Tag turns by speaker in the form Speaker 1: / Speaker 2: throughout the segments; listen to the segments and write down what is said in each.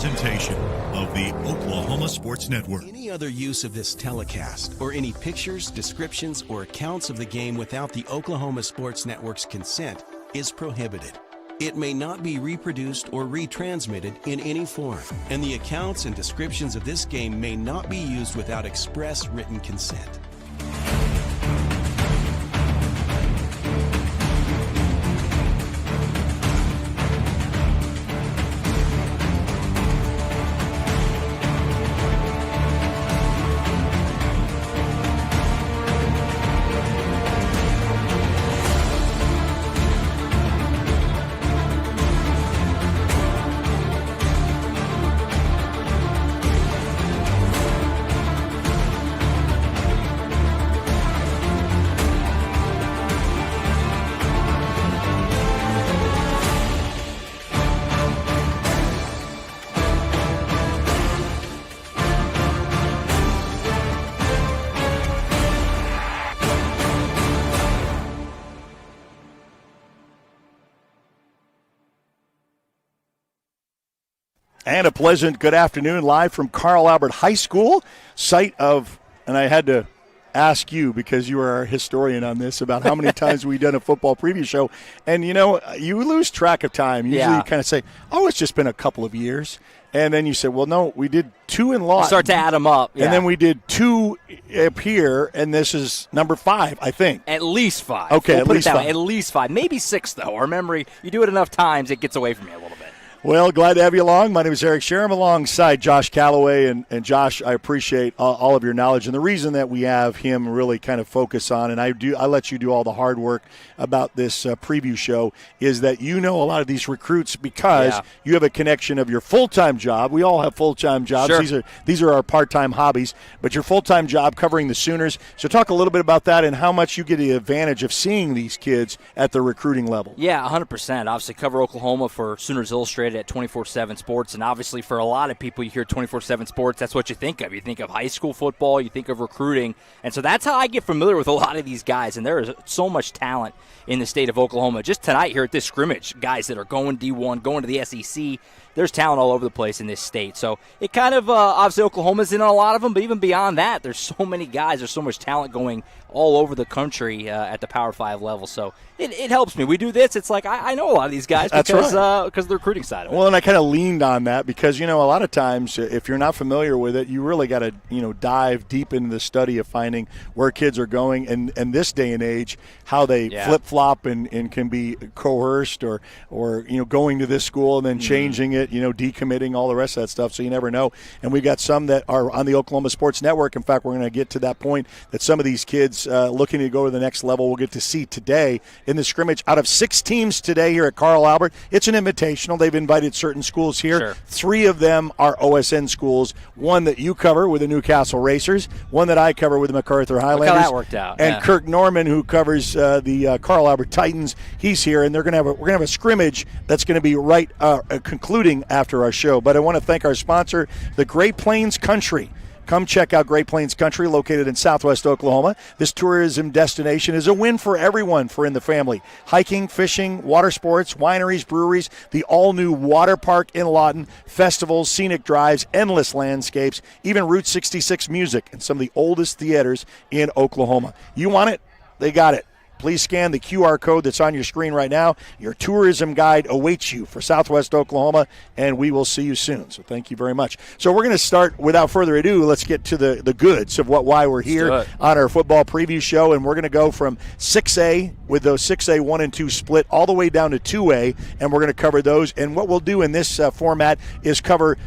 Speaker 1: presentation of the Oklahoma Sports Network.
Speaker 2: Any other use of this telecast or any pictures, descriptions, or accounts of the game without the Oklahoma Sports Network's consent is prohibited. It may not be reproduced or retransmitted in any form, and the accounts and descriptions of this game may not be used without express written consent.
Speaker 3: And a pleasant good afternoon live from Carl Albert High School, site of, and I had to ask you because you are our historian on this, about how many times we've done a football preview show. And, you know, you lose track of time. Usually you kind of say, oh, it's just been a couple of years. And then you said, well, no, we did 2 in Lawton.
Speaker 4: Start to add them up. Yeah.
Speaker 3: And then we did 2 up here, and this is number 5, I think.
Speaker 4: At least 5.
Speaker 3: Okay,
Speaker 4: we'll
Speaker 3: at
Speaker 4: put
Speaker 3: least
Speaker 4: it that
Speaker 3: 5.
Speaker 4: way. At least 5. Maybe 6, though. Our memory, you do it enough times, it gets away from you a little bit.
Speaker 3: Well, glad to have you along. My name is Eric Sherem alongside Josh Calloway. And Josh, I appreciate all of your knowledge. And the reason that we have him really kind of focus on, and I let you do all the hard work about this preview show, is that you know a lot of these recruits because you have a connection of your full-time job. We all have full-time jobs.
Speaker 4: Sure.
Speaker 3: These are our part-time hobbies. But your full-time job covering the Sooners. So talk a little bit about that and how much you get the advantage of seeing these kids at the recruiting level.
Speaker 4: Yeah, 100%. Obviously cover Oklahoma for Sooners Illustrated at 24/7 Sports, and obviously for a lot of people, you hear 24/7 Sports, that's what you think of. You think of high school football, you think of recruiting, and so that's how I get familiar with a lot of these guys, and there is so much talent in the state of Oklahoma. Just tonight here at this scrimmage, guys that are going D1, going to the SEC, there's talent all over the place in this state. So it kind of, obviously Oklahoma's in on a lot of them, but even beyond that, there's so many guys, there's so much talent going all over the country at the Power 5 level. So it helps me. We do this, it's like I know a lot of these guys because of the recruiting side of it.
Speaker 3: Well, and I kind of leaned on that because, you know, a lot of times if you're not familiar with it, you really got to, you know, dive deep into the study of finding where kids are going and this day and age, how they flip-flop and can be coerced or you know, going to this school and then changing it, you know, decommitting, all the rest of that stuff, so you never know. And we've got some that are on the Oklahoma Sports Network. In fact, we're going to get to that point that some of these kids looking to go to the next level we'll get to see today in the scrimmage. Out of 6 teams today here at Carl Albert, it's an invitational. They've invited certain schools here.
Speaker 4: Sure.
Speaker 3: 3 of them are OSN schools, one that you cover with the Newcastle Racers, one that I cover with the MacArthur Highlanders.
Speaker 4: Look how that worked out.
Speaker 3: And Kirk Norman, who covers the Carl Albert Titans, he's here, and we're going to have a scrimmage that's going to be right concluding after our show. But I want to thank our sponsor, the Great Plains Country. Come check out Great Plains Country, located in southwest Oklahoma. This tourism destination is a win for everyone in the family. Hiking, fishing, water sports, wineries, breweries, the all-new water park in Lawton, festivals, scenic drives, endless landscapes, even Route 66 music, and some of the oldest theaters in Oklahoma. You want it? They got it. Please scan the QR code that's on your screen right now. Your tourism guide awaits you for Southwest Oklahoma, and we will see you soon. So thank you very much. So we're going to start, without further ado, let's get to the goods of why we're here on our football preview show, and we're going to go from 6A with those 6A 1 and 2 split all the way down to 2A, and we're going to cover those. And what we'll do in this format is cover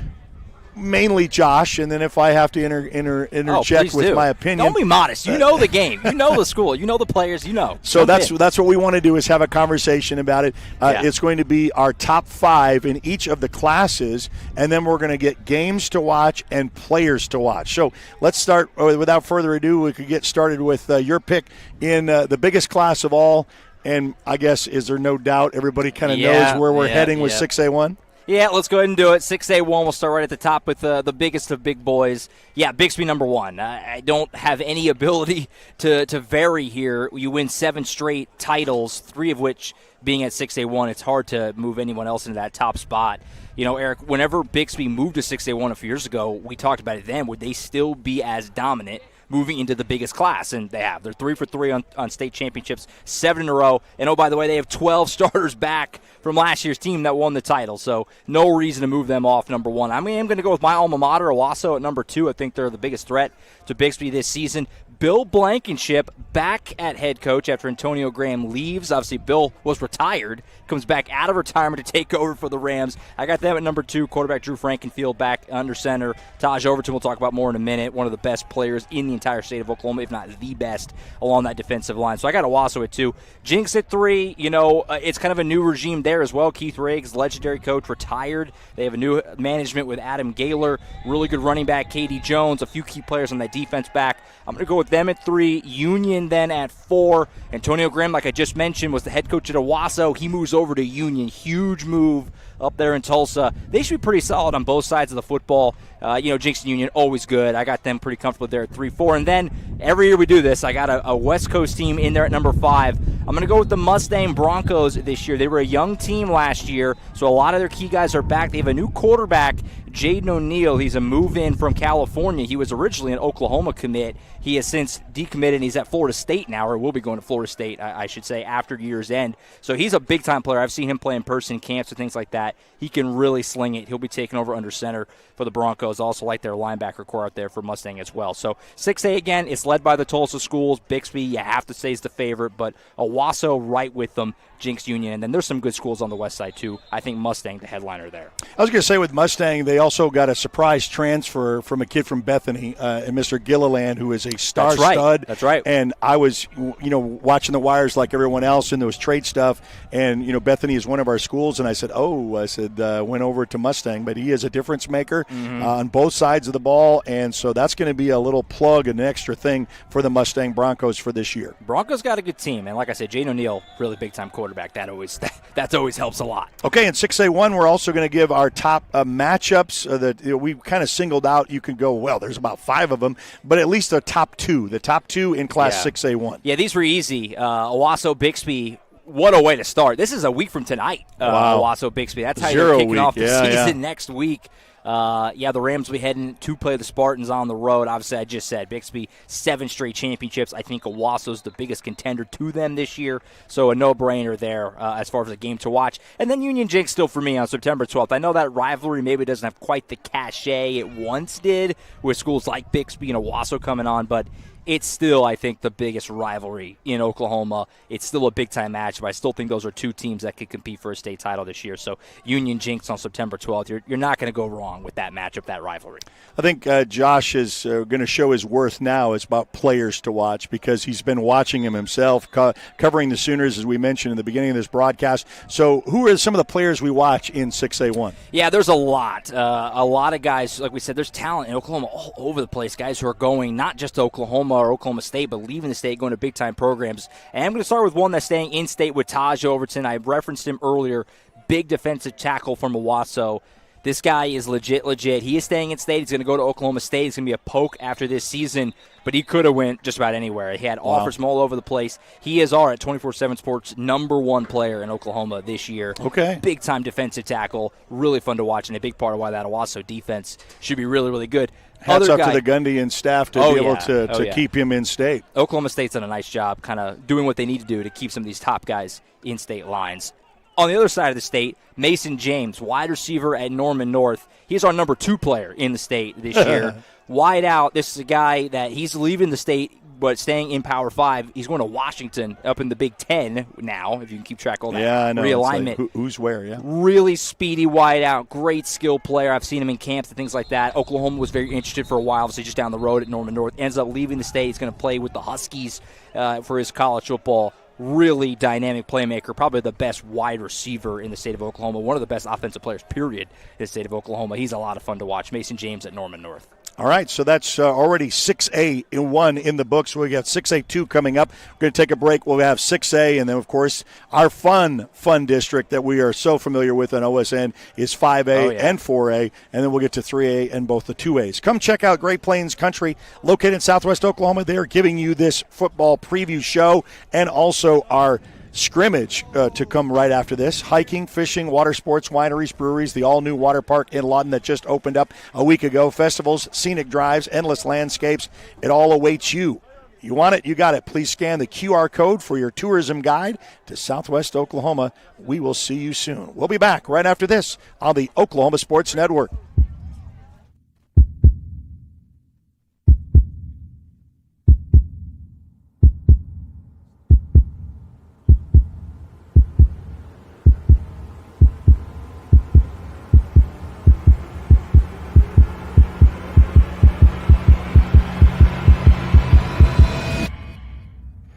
Speaker 3: mainly Josh, and then if I have to interject with my opinion.
Speaker 4: Don't be modest. You know the game. You know the school. You know the players. You know.
Speaker 3: So that's what we want to do, is have a conversation about it. It's going to be our top 5 in each of the classes, and then we're going to get games to watch and players to watch. So let's start, without further ado, we could get started with your pick in the biggest class of all. And I guess, is there no doubt everybody kind of knows where we're heading with 6A1?
Speaker 4: Yeah, let's go ahead and do it. 6A1, we'll start right at the top with the biggest of big boys. Yeah, Bixby number one. I don't have any ability to vary here. You win 7 straight titles, 3 of which being at 6A1. It's hard to move anyone else into that top spot. You know, Eric, whenever Bixby moved to 6A1 a few years ago, we talked about it then. Would they still be as dominant moving into the biggest class? And they have. They're 3 for 3 on state championships, 7 in a row. And, oh, by the way, they have 12 starters back from last year's team that won the title. So no reason to move them off, number one. I'm going to go with my alma mater, Owasso, at number 2. I think they're the biggest threat to Bixby this season. Bill Blankenship back at head coach after Antonio Graham leaves. Obviously, Bill was retired, comes back out of retirement to take over for the Rams. I got them at number 2. Quarterback Drew Frankenfield back under center. Taj Overton we'll talk about more in a minute. One of the best players in the entire state of Oklahoma, if not the best, along that defensive line. So I got Owasso at 2. Jinx at 3. You know, it's kind of a new regime there as well. Keith Riggs, legendary coach, retired. They have a new management with Adam Gaylor. Really good running back, Katie Jones. A few key players on that defense back. I'm going to go with them at 3. Union then at 4. Antonio Graham, like I just mentioned, was the head coach at Owasso. He moves over to Union. Huge move up there in Tulsa. They should be pretty solid on both sides of the football. Jinx and Union, always good. I got them pretty comfortable there at 3-4. And then every year we do this, I got a West Coast team in there at number 5. I'm going to go with the Mustang Broncos this year. They were a young team last year, so a lot of their key guys are back. They have a new quarterback, Jaden O'Neal. He's a move-in from California. He was originally an Oklahoma commit. He has since decommitted, and he's at Florida State now, or will be going to Florida State, I should say, after year's end. So he's a big-time player. I've seen him play in person, camps, and things like that. He can really sling it. He'll be taking over under center for the Broncos. Also like their linebacker core out there for Mustang as well. So 6A, again, it's led by the Tulsa schools. Bixby, you have to say, is the favorite, but Owasso right with them, Jinx, Union, and then there's some good schools on the west side too. I think Mustang, the headliner there.
Speaker 3: I was going to say with Mustang, they also got a surprise transfer from a kid from Bethany, and Mr. Gilliland, who is a star stud.
Speaker 4: That's right.
Speaker 3: And I was, watching the wires like everyone else, and there was trade stuff, and, Bethany is one of our schools, and I said, went over to Mustang, but he is a difference maker on both sides of the ball, and so that's going to be a little plug, an extra thing for the Mustang Broncos for this year.
Speaker 4: Broncos got a good team, and like I said, Jaden O'Neal, really big-time quarterback. That always helps a lot.
Speaker 3: Okay, in 6A1, we're also going to give our top matchups that we kind of singled out. You can go, well, there's about 5 of them, but at least the top 2 in Class 6A1.
Speaker 4: Yeah, these were easy. Owasso, Bixby, what a way to start. This is a week from tonight,
Speaker 3: wow.
Speaker 4: Owasso, Bixby. That's how you're kicking off the season next week. The Rams will be heading to play the Spartans on the road. Obviously, I just said Bixby, 7 straight championships. I think Owasso's the biggest contender to them this year, so a no-brainer there as far as a game to watch. And then Union Jinx still for me on September 12th. I know that rivalry maybe doesn't have quite the cachet it once did with schools like Bixby and Owasso coming on, but it's still, I think, the biggest rivalry in Oklahoma. It's still a big-time match, but I still think those are 2 teams that could compete for a state title this year. So Union Jinx on September 12th. You're not going to go wrong with that matchup, that rivalry.
Speaker 3: I think Josh is going to show his worth now. It's about players to watch because he's been watching him himself, covering the Sooners, as we mentioned in the beginning of this broadcast. So who are some of the players we watch in 6A1?
Speaker 4: Yeah, there's a lot. A lot of guys, like we said, there's talent in Oklahoma all over the place, guys who are going not just to Oklahoma or Oklahoma State, but leaving the state, going to big-time programs. And I'm going to start with one that's staying in-state with Taj Overton. I referenced him earlier, big defensive tackle from Owasso. This guy is legit. He is staying in-state. He's going to go to Oklahoma State. He's going to be a poke after this season, but he could have went just about anywhere. He had offers from all over the place. He is our, at 24/7 Sports, #1 player in Oklahoma this year.
Speaker 3: Okay.
Speaker 4: Big-time defensive tackle. Really fun to watch, and a big part of why that Owasso defense should be really, really good.
Speaker 3: Hats off to the Gundy and staff to be able to keep him in state.
Speaker 4: Oklahoma State's done a nice job kind of doing what they need to do to keep some of these top guys in state lines. On the other side of the state, Mason James, wide receiver at Norman North. He's our #2 player in the state this year. Wide out, this is a guy that he's leaving the state but staying in Power 5. He's going to Washington up in the Big Ten now, if you can keep track of all that realignment.
Speaker 3: Like who's where, yeah.
Speaker 4: Really speedy wide out, great skill player. I've seen him in camps and things like that. Oklahoma was very interested for a while, obviously just down the road at Norman North. Ends up leaving the state. He's going to play with the Huskies for his college football. Really dynamic playmaker, probably the best wide receiver in the state of Oklahoma, one of the best offensive players, period, in the state of Oklahoma. He's a lot of fun to watch. Mason James at Norman North.
Speaker 3: All right, so that's already 6A1 in the books. We got 6A2 coming up. We're going to take a break. We'll have 6A, and then, of course, our fun district that we are so familiar with on OSN is 5A and 4A, and then we'll get to 3A and both the 2As. Come check out Great Plains Country, located in southwest Oklahoma. They are giving you this football preview show and also our scrimmage to come right after this. Hiking, fishing, water sports, wineries, breweries, the all-new water park in Lawton that just opened up a week ago, festivals, scenic drives, endless landscapes. It all awaits you. You want it, you got it. Please scan the QR code for your tourism guide to southwest Oklahoma. We will see you soon. We'll be back right after this on the Oklahoma Sports Network.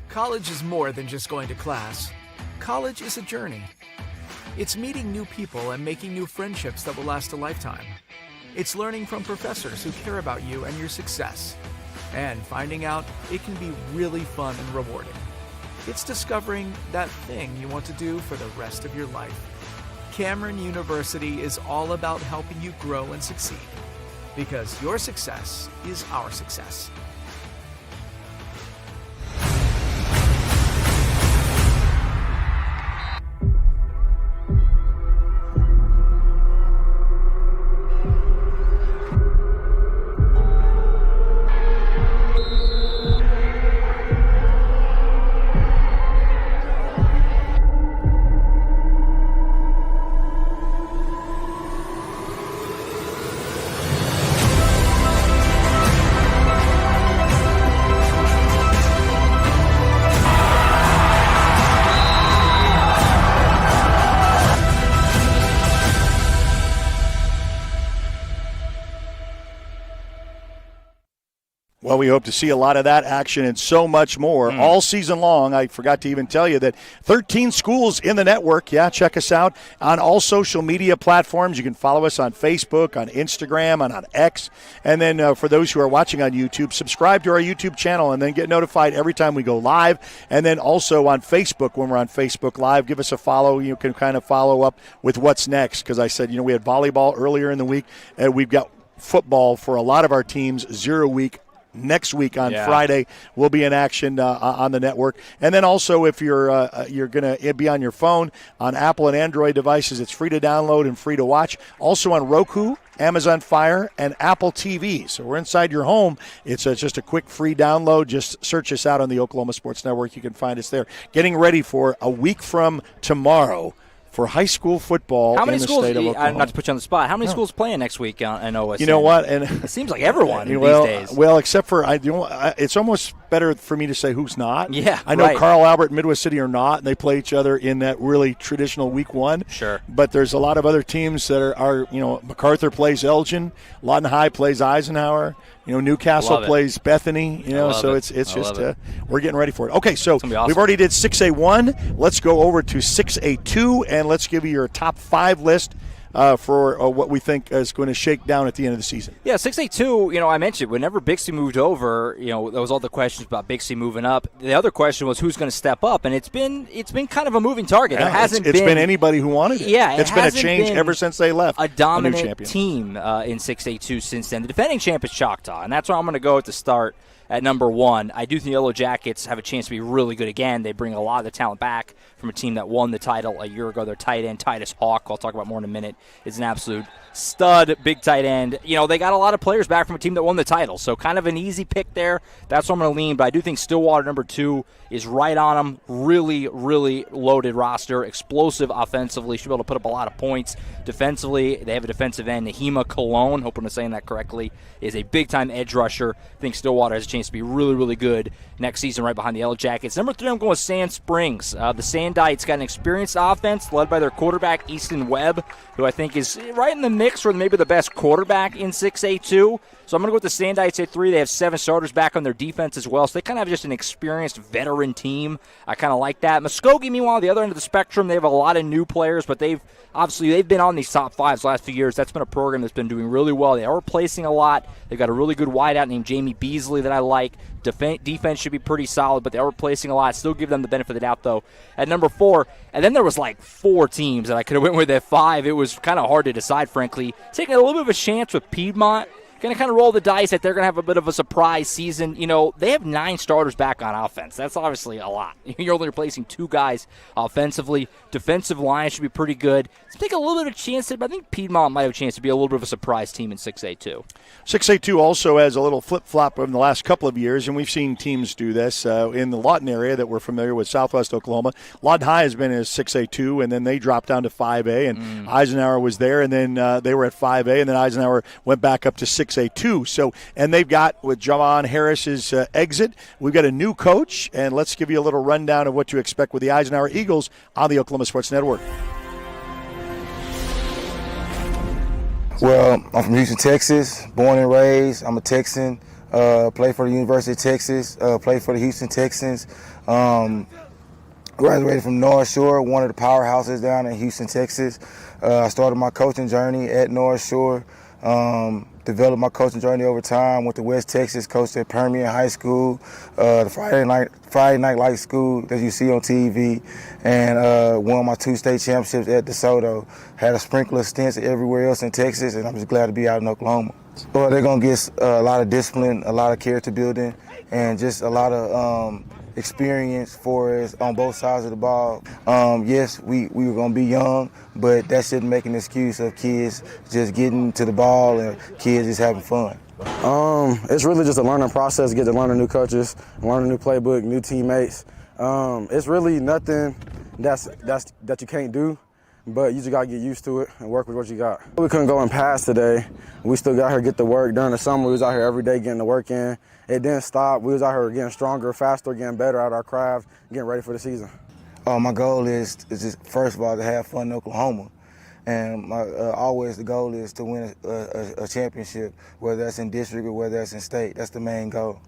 Speaker 5: College is more than just going to class. College is a journey. It's meeting new people and making new friendships that will last a lifetime. It's learning from professors who care about you and your success. And finding out it can be really fun and rewarding. It's discovering that thing you want to do for the rest of your life. Cameron University is all about helping you grow and succeed. Because your success is our success.
Speaker 3: Well, we hope to see a lot of that action and so much more all season long. I forgot to even tell you that 13 schools in the network. Yeah, check us out on all social media platforms. You can follow us on Facebook, on Instagram, and on X. And then for those who are watching on YouTube, subscribe to our YouTube channel and then get notified every time we go live. And then also on Facebook, when we're on Facebook Live, give us a follow. You can kind of follow up with what's next, because I said, we had volleyball earlier in the week, and we've got football for a lot of our teams, 0 week. Next week on Friday, we'll be in action on the network. And then also, if you're going to be on your phone, on Apple and Android devices, it's free to download and free to watch. Also on Roku, Amazon Fire, and Apple TV. So we're inside your home. It's just a quick free download. Just search us out on the Oklahoma Sports Network. You can find us there. Getting ready for a week from tomorrow for high school football in the state of Oklahoma.
Speaker 4: Not to put you on the spot, how many schools playing next week in OSN?
Speaker 3: You know what? And
Speaker 4: it seems like everyone these days.
Speaker 3: Well, except for it's almost better for me to say who's not.
Speaker 4: Yeah,
Speaker 3: I know Carl Albert and Midwest City are not, and they play each other in that really traditional week one.
Speaker 4: Sure.
Speaker 3: But there's a lot of other teams that are MacArthur plays Elgin, Lawton High plays Eisenhower. Newcastle plays Bethany. So it's just we're getting ready for it. Okay, so
Speaker 4: awesome.
Speaker 3: We've already did 6A1. Let's go over to 6A2 and let's give you your top 5 list for what we think is going to shake down at the end of the season.
Speaker 4: Yeah, 6A2, I mentioned whenever Bixby moved over, there was all the questions about Bixby moving up. The other question was who's going to step up, and it's been kind of a moving target.
Speaker 3: Yeah,
Speaker 4: there hasn't
Speaker 3: it's been anybody who wanted it.
Speaker 4: Yeah,
Speaker 3: it's been a change ever since they left.
Speaker 4: A dominant team in 6A2 since then. The defending champ is Choctaw, and that's where I'm going to go at the start. At number 1, I do think the Yellow Jackets have a chance to be really good again. They bring a lot of the talent back from a team that won the title a year ago. Their tight end, Titus Hawk, I'll talk about more in a minute, is an absolute stud, big tight end. They got a lot of players back from a team that won the title, so kind of an easy pick there. That's where I'm going to lean, but I do think Stillwater, number 2, is right on them. Really, really loaded roster, explosive offensively, should be able to put up a lot of points. Defensively, they have a defensive end, Nahima Cologne, hoping I'm saying that correctly, is a big-time edge rusher. I think Stillwater has a chance to be really, really good next season right behind the Yellow Jackets. Number 3, I'm going with Sand Springs. The Sandites got an experienced offense led by their quarterback, Easton Webb, who I think is right in the mix for maybe the best quarterback in 6A2. So I'm going to go with the Sandites at 3. They have 7 starters back on their defense as well, so they kind of have just an experienced veteran team. I kind of like that. Muskogee, meanwhile, the other end of the spectrum, they have a lot of new players, but they've been on these top 5s the last few years. That's been a program that's been doing really well. They are replacing a lot. They've got a really good wideout named Jamie Beasley that I like. Defense should be pretty solid, but they are replacing a lot. Still give them the benefit of the doubt, though, at number 4. And then there was like 4 teams that I could have went with at 5. It was kind of hard to decide, frankly. Taking a little bit of a chance with Piedmont. Going to kind of roll the dice that they're going to have a bit of a surprise season. You know, they have 9 starters back on offense. That's obviously a lot. You're only replacing 2 guys offensively. Defensive line should be pretty good. So take a little bit of a chance there, but I think Piedmont might have a chance to be a little bit of a surprise team in 6A too.
Speaker 3: 6A2 also has a little flip-flop in the last couple of years, and we've seen teams do this in the Lawton area that we're familiar with, Southwest Oklahoma. Lawton High has been in 6A2, and then they dropped down to 5A, and Eisenhower was there, and then they were at 5A, and then Eisenhower went back up to 6A2. So, and they've got, with Javon Harris's exit, we've got a new coach, and let's give you a little rundown of what to expect with the Eisenhower Eagles on the Oklahoma Sports Network.
Speaker 6: Well, I'm from Houston, Texas, born and raised. I'm a Texan, played for the University of Texas, played for the Houston Texans. Graduated from North Shore, one of the powerhouses down in Houston, Texas. I started my coaching journey at North Shore, developed my coaching journey over time, went to West Texas, coached at Permian High School, the Friday night light school that you see on TV, and won my 2 state championships at DeSoto. Had a sprinkle of stints everywhere else in Texas, and I'm just glad to be out in Oklahoma. Well, they're going to get a lot of discipline, a lot of character building, and just a lot of experience for us on both sides of the ball. Yes, we were going to be young, but that shouldn't make an excuse of kids just getting to the ball and kids just having fun.
Speaker 7: It's really just a learning process, get to learn new coaches, learn a new playbook, new teammates. It's really nothing that you can't do, but you just got to get used to it and work with what you got. We couldn't go in pass today. We still got here to get the work. During the summer, we was out here every day getting the work in. It didn't stop. We was out here getting stronger, faster, getting better at our craft, getting ready for the season.
Speaker 6: My goal is just, first of all, to have fun in Oklahoma. And always the goal is to win a championship, whether that's in district or whether that's in state. That's the main goal.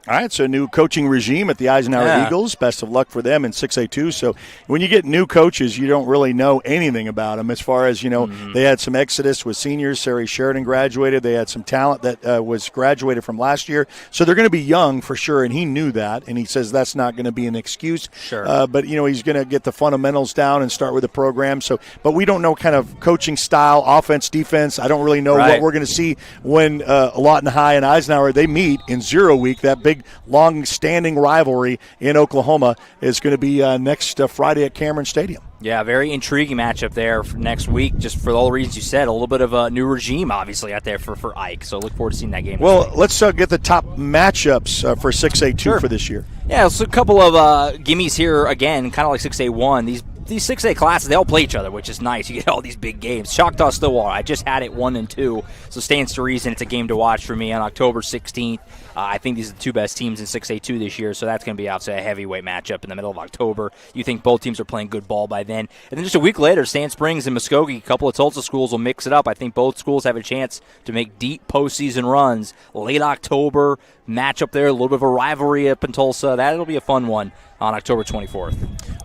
Speaker 3: All right, so new coaching regime at the Eisenhower Eagles. Best of luck for them in 6A2. So when you get new coaches, you don't really know anything about them as far as, they had some exodus with seniors. Sari Sheridan graduated. They had some talent that was graduated from last year. So they're going to be young for sure, and he knew that, and he says that's not going to be an excuse.
Speaker 4: Sure.
Speaker 3: But, he's going to get the fundamentals down and start with the program. So, but we don't know kind of coaching style, offense, defense. I don't really know what we're going to see when Lawton High and Eisenhower, they meet in 0 week, that big long-standing rivalry in Oklahoma is going to be next Friday at Cameron Stadium.
Speaker 4: Yeah, very intriguing matchup there for next week, just for all the reasons you said. A little bit of a new regime, obviously, out there for Ike. So look forward to seeing that game.
Speaker 3: Well, let's get the top matchups for 6A2 for this year.
Speaker 4: Yeah, so a couple of gimmies here again, kind of like 6A1. These 6A classes, they all play each other, which is nice. You get all these big games. Choctaw Stillwater, I just had it 1 and 2, so stands to reason it's a game to watch for me on October 16th. I think these are the 2 best teams in 6A2 this year, so that's going to be obviously a heavyweight matchup in the middle of October. You think both teams are playing good ball by then. And then just a week later, Sand Springs and Muskogee, a couple of Tulsa schools will mix it up. I think both schools have a chance to make deep postseason runs. Late October, matchup there, a little bit of a rivalry up in Tulsa. That'll be a fun one on October 24th.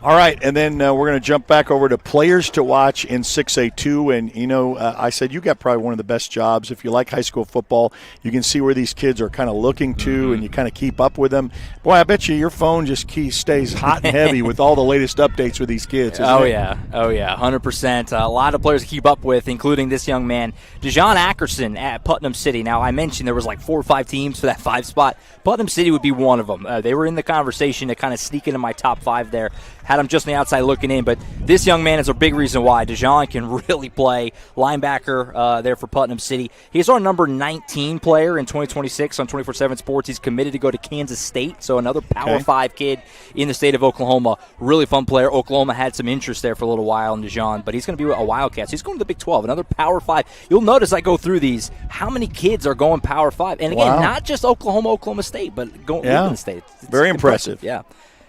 Speaker 3: All right, and then we're going to jump back over to players to watch in 6A2. And, I said you got probably one of the best jobs. If you like high school football, you can see where these kids are kind of looking to, and you kind of keep up with them. Boy, I bet you your phone just stays hot and heavy with all the latest updates with these kids.
Speaker 4: Oh, yeah, 100%. A lot of players to keep up with, including this young man, Dejon Ackerson at Putnam City. Now, I mentioned there was like 4 or 5 teams for that 5 spot. Putnam City would be one of them. They were in the conversation to kind of sneak into my top 5 there. Had him just on the outside looking in, but this young man is a big reason why. Dejon can really play. Linebacker there for Putnam City. He's our number 19 player in 2026 on 24/7 Sports. He's committed to go to Kansas State, so another Power 5 kid in the state of Oklahoma. Really fun player. Oklahoma had some interest there for a little while in Dejon, but he's going to be a Wildcat. So he's going to the Big 12, another Power 5. You'll notice I go through these, how many kids are going Power 5. And again, not just Oklahoma State, but going to the state. It's
Speaker 3: very impressive.
Speaker 4: Yeah.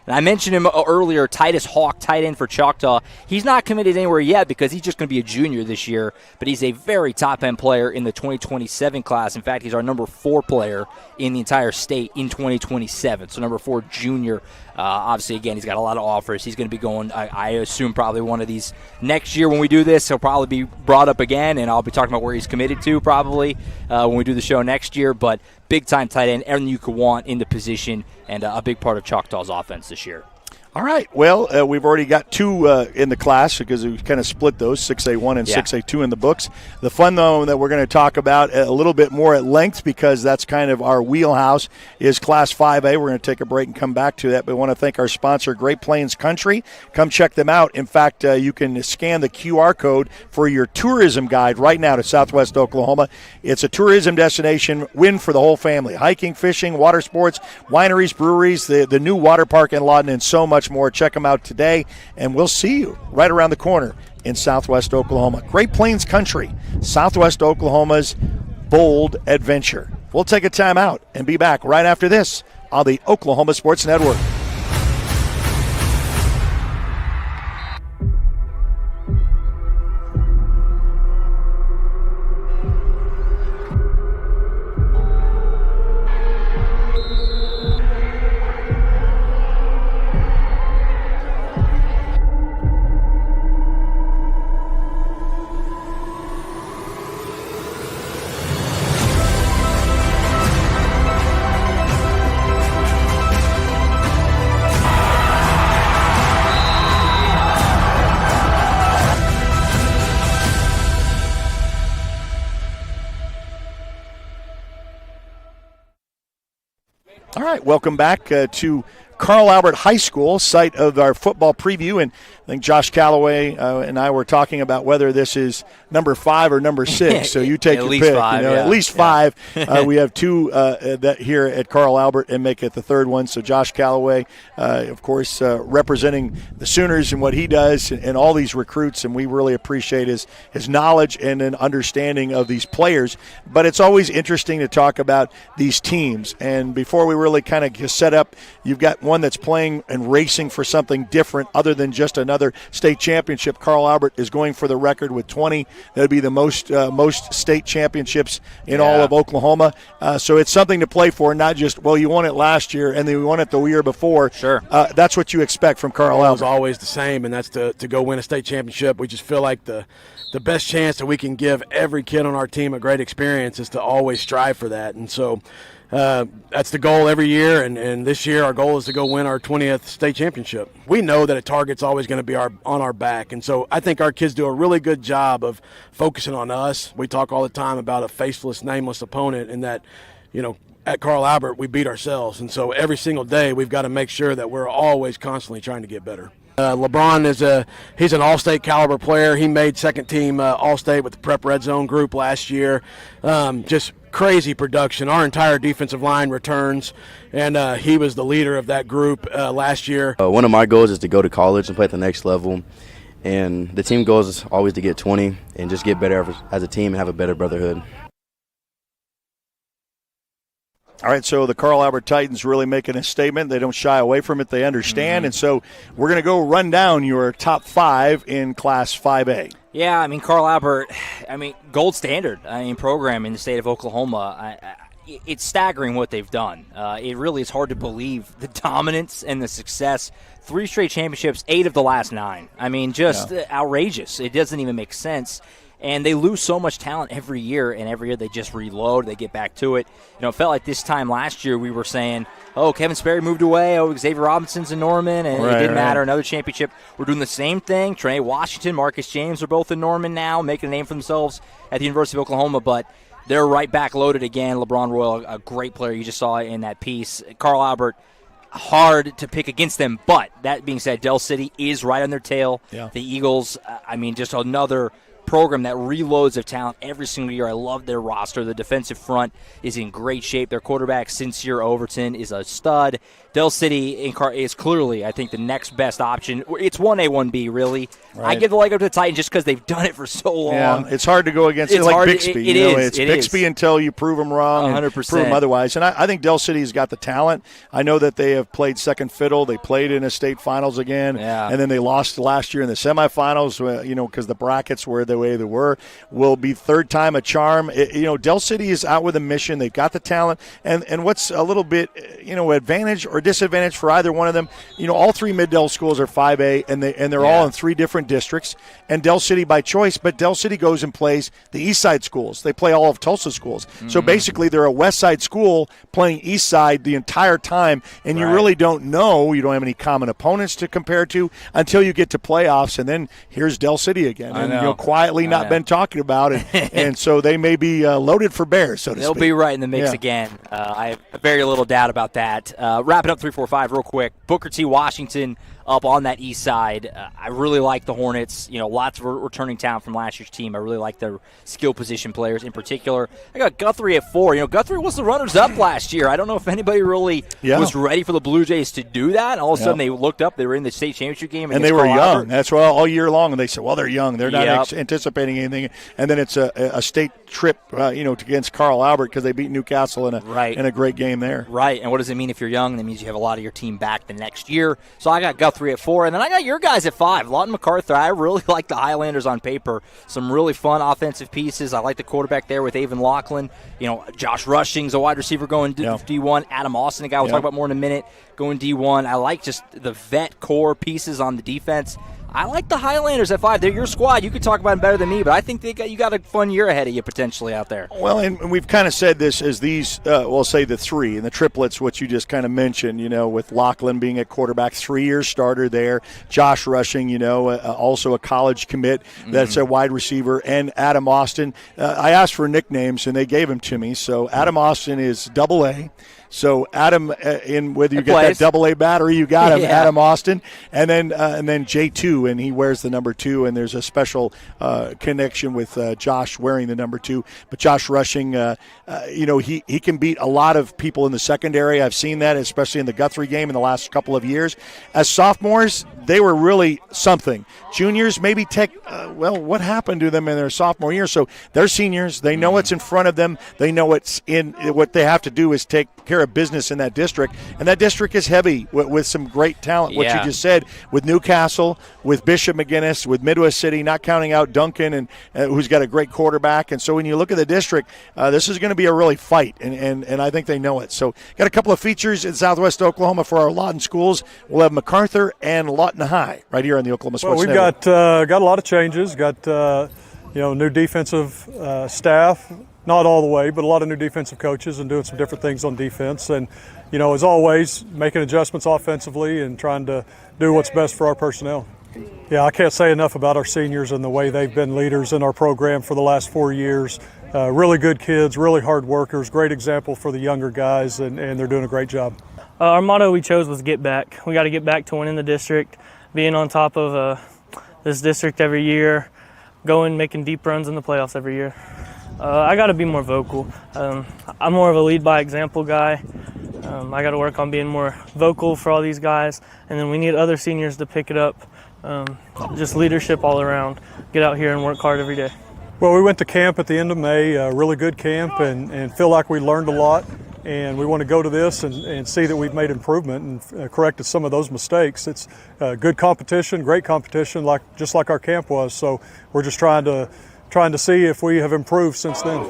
Speaker 4: And I mentioned him earlier, Titus Hawk, tight end for Choctaw. He's not committed anywhere yet because he's just going to be a junior this year, but he's a very top-end player in the 2027 class. In fact, he's our number 4 player in the entire state in 2027, so number 4 junior. Obviously, again, he's got a lot of offers. He's going to be going, I assume, probably one of these next year when we do this. He'll probably be brought up again, and I'll be talking about where he's committed to probably when we do the show next year. But big-time tight end, everything you could want in the position, and a big part of Choctaw's offense this year.
Speaker 3: All right. Well, we've already got 2 in the class because we kind of split those, 6A1 and 6A2 in the books. The fun, though, that we're going to talk about a little bit more at length because that's kind of our wheelhouse is Class 5A. We're going to take a break and come back to that. But we want to thank our sponsor, Great Plains Country. Come check them out. In fact, you can scan the QR code for your tourism guide right now to Southwest Oklahoma. It's a tourism destination win for the whole family. Hiking, fishing, water sports, wineries, breweries, the new water park in Lawton, and so much more. Check them out today, and we'll see you right around the corner in Southwest Oklahoma. Great Plains Country, Southwest Oklahoma's bold adventure. We'll take a time out and be back right after this on the Oklahoma Sports Network. All right, welcome back to Carl Albert High School, site of our football preview. And I think Josh Calloway and I were talking about whether this is number 5 or number 6. So you take your pick.
Speaker 4: 5,
Speaker 3: At least 5. We have 2 that here at Carl Albert and make it the 3rd one. So Josh Calloway, of course, representing the Sooners and what he does and all these recruits. And we really appreciate his knowledge and an understanding of these players. But it's always interesting to talk about these teams. And before we really kind of set up, you've got one that's playing and racing for something different other than just another state championship. Carl Albert is going for the record with 20. That would be the most state championships in all of Oklahoma. So it's something to play for, not just, well, you won it last year and then we won it the year before.
Speaker 4: Sure.
Speaker 3: That's what you expect from Carl Albert.
Speaker 8: It's always the same, and that's to go win a state championship. We just feel like the best chance that we can give every kid on our team a great experience is to always strive for that. And so that's the goal every year, and this year our goal is to go win our 20th state championship. We know that a target's always going to be on our back, and so I think our kids do a really good job of focusing on us. We talk all the time about a faceless, nameless opponent, and that, at Carl Albert we beat ourselves, and so every single day we've got to make sure that we're always constantly trying to get better. LeBron he's an all-state caliber player. He made second team all-state with the Prep Red Zone group last year. Just crazy production. Our entire defensive line returns, and he was the leader of that group last year.
Speaker 9: One of my goals is to go to college and play at the next level, and the team goal is always to get 20 and just get better as a team and have a better brotherhood.
Speaker 3: All right, so the Carl Albert Titans really making a statement. They don't shy away from it. They understand. And so we're going to go run down your top 5 in Class 5A.
Speaker 4: Yeah, Carl Albert, gold standard program in the state of Oklahoma. It's staggering what they've done. It really is hard to believe the dominance and the success. 3 straight championships, 8 of the last 9. Outrageous. It doesn't even make sense. And they lose so much talent every year, and every year they just reload, they get back to it. It felt like this time last year we were saying, Kevin Sperry moved away, Xavier Robinson's in Norman, and it didn't matter. Another championship. We're doing the same thing. Trey Washington, Marcus James are both in Norman now, making a name for themselves at the University of Oklahoma, but they're right back loaded again. LeBron Royal, a great player. You just saw it in that piece. Carl Albert, hard to pick against them, but that being said, Del City is right on their tail. Yeah. The Eagles, just another program that reloads of talent every single year. I love their roster. The defensive front is in great shape. Their quarterback, Sincere Overton, is a stud. Del City is clearly, I think, the next best option. It's 1A, 1B, really. Right. I give the leg up to the Titans just because they've done it for so long.
Speaker 3: Yeah, it's hard to go against it like Bixby. It's Bixby until you prove them wrong 100%. And prove them otherwise. And I think Del City's got the talent. I know that they have played second fiddle. They played in a state finals again, and then they lost last year in the semifinals, because the brackets were the way they were. Will be third time a charm. Del City is out with a mission. They've got the talent. And what's a little bit, advantage or disadvantage for either one of them, all three mid-Del schools are 5A, and they're all in three different districts, and Del City by choice, but Del City goes and plays the East Side schools. They play all of Tulsa schools. So basically they're a West Side school playing East Side the entire time, and you really don't know. You don't have any common opponents to compare to until you get to playoffs, and then here's Del City again. And quietly not been talking about it, and so they may be loaded for bears, so to
Speaker 4: They'll
Speaker 3: speak.
Speaker 4: be right in the mix again. I have very little doubt about that. Wrapping up 3-4-5 real quick. Booker T. Washington up on that east side. I really like the Hornets. Lots of returning talent from last year's team. I really like their skill position players in particular. I got Guthrie at 4. Guthrie was the runners-up last year. I don't know if anybody really was ready for the Blue Jays to do that. And all of a sudden they looked up. They were in the state championship game.
Speaker 3: And they were young. That's why all year long. And they said, well, they're young. They're not anticipating anything. And then it's a state trip, against Carl Albert because they beat Newcastle in a great game there.
Speaker 4: Right. And what does it mean if you're young? That means you have a lot of your team back the next year. So I got Guthrie at 4. And then I got your guys at 5. Lawton MacArthur. I really like the Highlanders on paper. Some really fun offensive pieces. I like the quarterback there with Avon Laughlin. Josh Rushing's a wide receiver going D1. Adam Austin, a guy we'll talk about more in a minute, going D1. I like just the vet core pieces on the defense. I like the Highlanders at 5. They're your squad. You could talk about them better than me, but I think you got a fun year ahead of you potentially out there.
Speaker 3: Well, and we've kind of said this as these, we'll say the three, and the triplets, what you just kind of mentioned, with Laughlin being at quarterback, 3-year starter there, Josh Rushing, also a college commit that's a wide receiver, and Adam Austin. I asked for nicknames, and they gave them to me. So Adam Austin is AA. So Adam, in whether you get that AA battery, you got him, Adam Austin, and then J2, and he wears the number 2, and there's a special connection with Josh wearing the number 2. But Josh Rushing, he can beat a lot of people in the secondary. I've seen that, especially in the Guthrie game in the last couple of years. As sophomores, they were really something. Juniors maybe what happened to them in their sophomore year? So they're seniors. They know what's in front of them. They know what they have to do is take care of business in that district, and that district is heavy with some great talent. What you just said with Newcastle, with Bishop McGinnis, with Midwest City, not counting out Duncan, and who's got a great quarterback. And so when you look at the district, this is going to be a really fight, and I think they know it. So got a couple of features in Southwest Oklahoma for our Lawton schools. We'll have MacArthur and Lawton High right here on the Oklahoma Sports Network.
Speaker 10: We've got a lot of changes. Got new defensive staff. Not all the way, but a lot of new defensive coaches and doing some different things on defense. And, as always, making adjustments offensively and trying to do what's best for our personnel. Yeah, I can't say enough about our seniors and the way they've been leaders in our program for the last 4 years. Really good kids, really hard workers, great example for the younger guys, and they're doing a great job.
Speaker 11: Our motto we chose was get back. We got to get back to winning the district, being on top of this district every year, making deep runs in the playoffs every year. I got to be more vocal. I'm more of a lead by example guy. I got to work on being more vocal for all these guys, and then we need other seniors to pick it up. Just leadership all around. Get out here and work hard every day.
Speaker 10: Well, we went to camp at the end of May, a really good camp, and feel like we learned a lot. And we want to go to this and see that we've made improvement and corrected some of those mistakes. It's good competition, great competition, just like our camp was. So we're just trying to see if we have improved since then.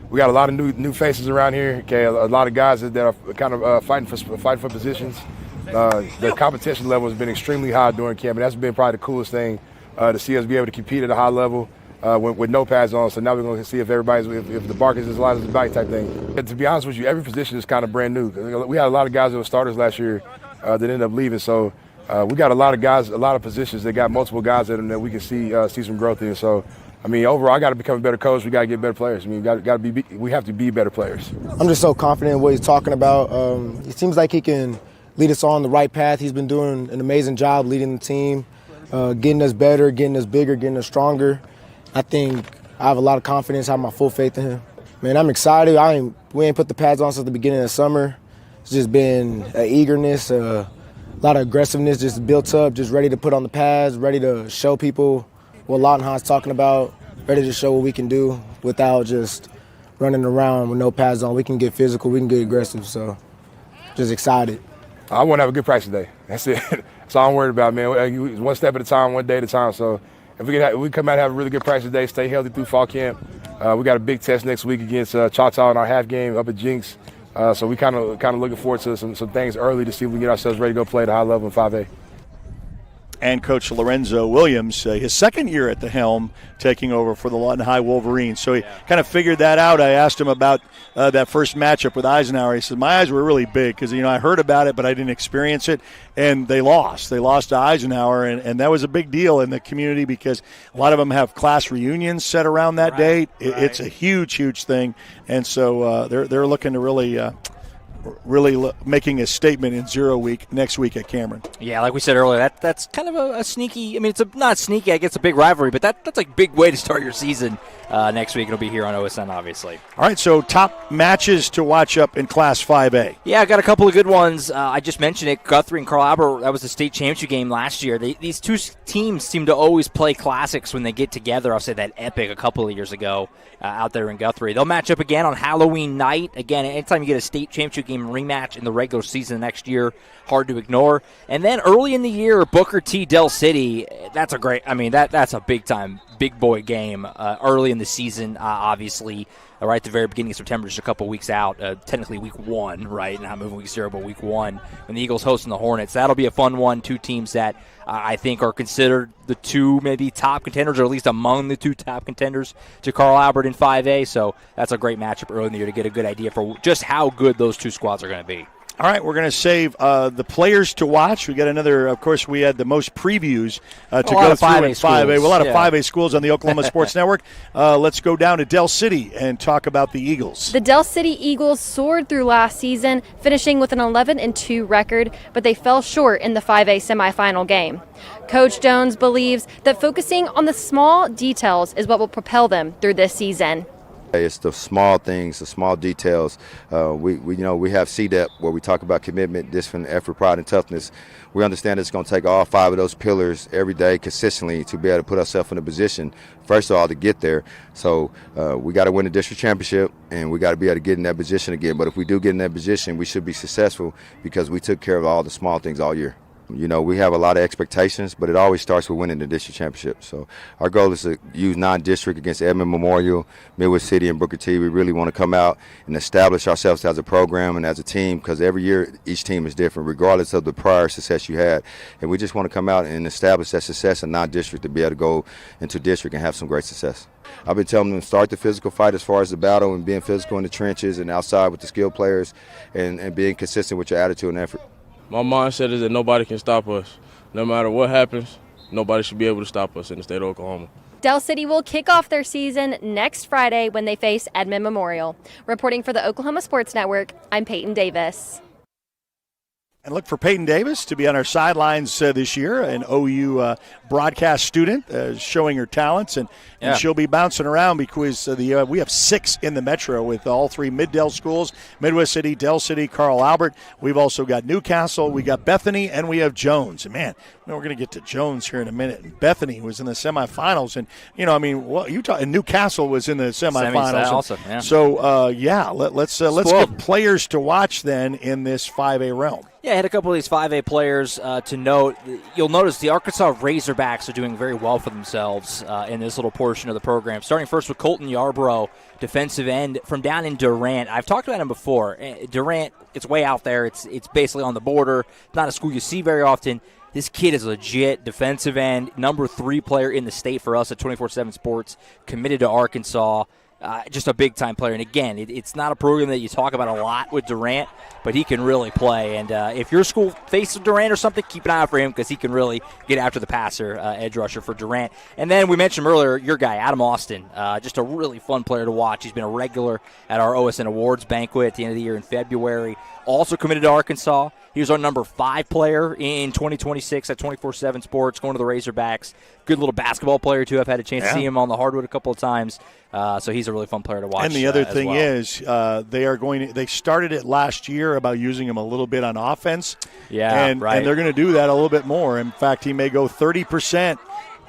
Speaker 12: We got a lot of new faces around here. Okay, a lot of guys that are kind of fighting for positions. The competition level has been extremely high during camp, and that's been probably the coolest thing to see us be able to compete at a high level with no pads on. So now we're going to see if the bark is as light as the bite type thing. And to be honest with you, every position is kind of brand new. We had a lot of guys that were starters last year that ended up leaving. So we got a lot of guys, a lot of positions that got multiple guys in them that we can see some growth in. So, I mean, overall, I got to become a better coach. We got to get better players. I mean, we have to be better players.
Speaker 6: I'm just so confident in what he's talking about. It seems like he can lead us on the right path. He's been doing an amazing job leading the team, getting us better, getting us bigger, getting us stronger. I think I have a lot of confidence, I have my full faith in him. Man, I'm excited. We ain't put the pads on since the beginning of the summer. It's just been an eagerness, a lot of aggressiveness just built up, just ready to put on the pads, ready to show people what Lawton High's talking about, ready to show what we can do without just running around with no pads on. We can get physical, we can get aggressive, so just excited.
Speaker 12: I want to have a good practice today. That's it. That's all I'm worried about, man. One step at a time, one day at a time. So if we come out and have a really good practice today, stay healthy through fall camp. We got a big test next week against Choctaw in our half game up at Jinx. So we kind of looking forward to some things early to see if we can get ourselves ready to go play at a high level in 5A.
Speaker 3: And Coach Lorenzo Williams, his second year at the helm, taking over for the Lawton High Wolverines. So he kind of figured that out. I asked him about that first matchup with Eisenhower. He said, my eyes were really big because, I heard about it, but I didn't experience it. And they lost. They lost to Eisenhower, and that was a big deal in the community because a lot of them have class reunions set around that date. It's a huge, huge thing. And so they're looking to really making a statement in 0 week next week at Cameron.
Speaker 4: Yeah, like we said earlier, that's kind of a sneaky. I mean, it's not sneaky. I guess it's a big rivalry, but that's a big way to start your season next week. It'll be here on OSN, obviously.
Speaker 3: All right, so top matches to watch up in Class 5A.
Speaker 4: Yeah, I got a couple of good ones. I just mentioned it. Guthrie and Carl Albert, that was the state championship game last year. These two teams seem to always play classics when they get together. I'll say that Epic a couple of years ago out there in Guthrie. They'll match up again on Halloween night. Again, anytime you get a state championship game rematch in the regular season next year, hard to ignore. And then early in the year, Booker T. Del City, that's a great, that's a big-time, big boy game early in the season, obviously. Right at the very beginning of September, just a couple weeks out, technically week 1, right? Not moving week 0, but week 1, when the Eagles hosting the Hornets. That'll be a fun one. Two teams that I think are considered the two maybe top contenders, or at least among the two top contenders to Carl Albert in 5A. So that's a great matchup early in the year to get a good idea for just how good those two squads are going to be.
Speaker 3: All right, we're going to save the players to watch. We got another, of course, we had the most previews to go through in 5A. A lot of 5A schools on the Oklahoma Sports Network. Let's go down to Del City and talk about the Eagles.
Speaker 13: The Del City Eagles soared through last season, finishing with an 11-2 record, but they fell short in the 5A semifinal game. Coach Jones believes that focusing on the small details is what will propel them through this season.
Speaker 14: It's the small things, the small details. We have CDEP where we talk about commitment, discipline, effort, pride, and toughness. We understand it's going to take all 5 of those pillars every day consistently to be able to put ourselves in a position, first of all, to get there. So we got to win the district championship, and we got to be able to get in that position again. But if we do get in that position, we should be successful because we took care of all the small things all year. We have a lot of expectations, but it always starts with winning the district championship. So our goal is to use non-district against Edmond Memorial, Midwest City, and Booker T. We really want to come out and establish ourselves as a program and as a team because every year each team is different, regardless of the prior success you had. And we just want to come out and establish that success in non-district to be able to go into district and have some great success. I've been telling them to start the physical fight as far as the battle and being physical in the trenches and outside with the skilled players and being consistent with your attitude and effort.
Speaker 15: My mindset is that nobody can stop us. No matter what happens, nobody should be able to stop us in the state of Oklahoma.
Speaker 13: Del City will kick off their season next Friday when they face Edmond Memorial. Reporting for the Oklahoma Sports Network, I'm Peyton Davis.
Speaker 3: And look for Peyton Davis to be on our sidelines this year, an OU broadcast student showing her talents, and she'll be bouncing around because we have 6 in the metro with all 3 Mid-Del schools, Midwest City, Del City, Carl Albert. We've also got Newcastle, we got Bethany, and we have Jones. And man, we're going to get to Jones here in a minute. And Bethany was in the semifinals, and and Newcastle was in the semifinals.
Speaker 4: Also, yeah.
Speaker 3: So let's get players to watch then in this 5A realm.
Speaker 4: Yeah, I had a couple of these 5A players to note. You'll notice the Arkansas Razorbacks are doing very well for themselves in this little portion of the program. Starting first with Colton Yarbrough, defensive end from down in Durant. I've talked about him before. Durant, it's way out there. It's basically on the border. Not a school you see very often. This kid is legit defensive end, number 3 player in the state for us at 24/7 Sports, committed to Arkansas. just a big-time player. And, again, it's not a program that you talk about a lot with Durant, but he can really play. And if your school faces Durant or something, keep an eye out for him because he can really get after the passer, edge rusher for Durant. And then we mentioned earlier your guy, Adam Austin, just a really fun player to watch. He's been a regular at our OSN Awards banquet at the end of the year in February. Also committed to Arkansas. He was our number 5 player in 2026 at 24/7 Sports, going to the Razorbacks. Good little basketball player, too. I've had a chance to see him on the hardwood a couple of times. So he's a really fun player to watch.
Speaker 3: And the other thing is they started it last year about using him a little bit on offense.
Speaker 4: Yeah,
Speaker 3: and they're going to do that a little bit more. In fact, he may go 30%,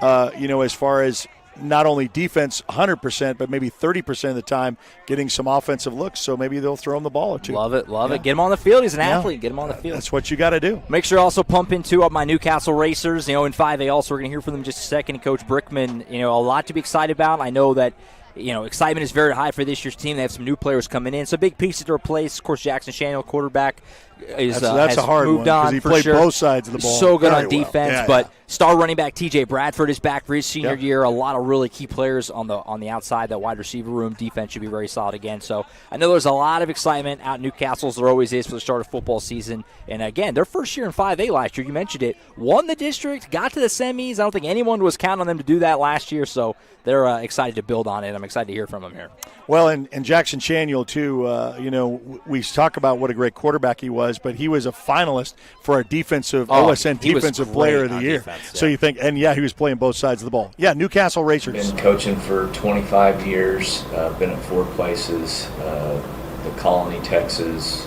Speaker 3: as far as not only defense 100%, but maybe 30% of the time getting some offensive looks. So maybe they'll throw him the ball or two.
Speaker 4: Love it. Get him on the field. He's an athlete. Get him on the field.
Speaker 3: That's what you got to do.
Speaker 4: Make sure to also pump into my Newcastle Racers, in 5A also. We're going to hear from them in just a second. And Coach Brickman, a lot to be excited about. I know that, excitement is very high for this year's team. They have some new players coming in. So big pieces to replace. Of course, Jackson Shaniel, quarterback,
Speaker 3: that's
Speaker 4: has
Speaker 3: a hard
Speaker 4: moved
Speaker 3: one
Speaker 4: on
Speaker 3: he
Speaker 4: for
Speaker 3: played
Speaker 4: sure.
Speaker 3: both sides of the ball.
Speaker 4: So good
Speaker 3: very
Speaker 4: on defense,
Speaker 3: well.
Speaker 4: but star running back TJ Bradford is back for his senior year. A lot of really key players on the outside. That wide receiver room defense should be very solid again. So I know there's a lot of excitement out in Newcastle, as there always is for the start of football season. And again, their first year in 5A last year, you mentioned it, won the district, got to the semis. I don't think anyone was counting on them to do that last year, so they're excited to build on it. I'm excited to hear from them here.
Speaker 3: Well, and Jackson Shaniel, too, we talk about what a great quarterback he was, but he was a finalist for our OSN Defensive Player of the Year.
Speaker 4: Defense,
Speaker 3: So you think, and he was playing both sides of the ball. Yeah, Newcastle Racers.
Speaker 16: Been coaching for 25 years, been at 4 places, the Colony, Texas.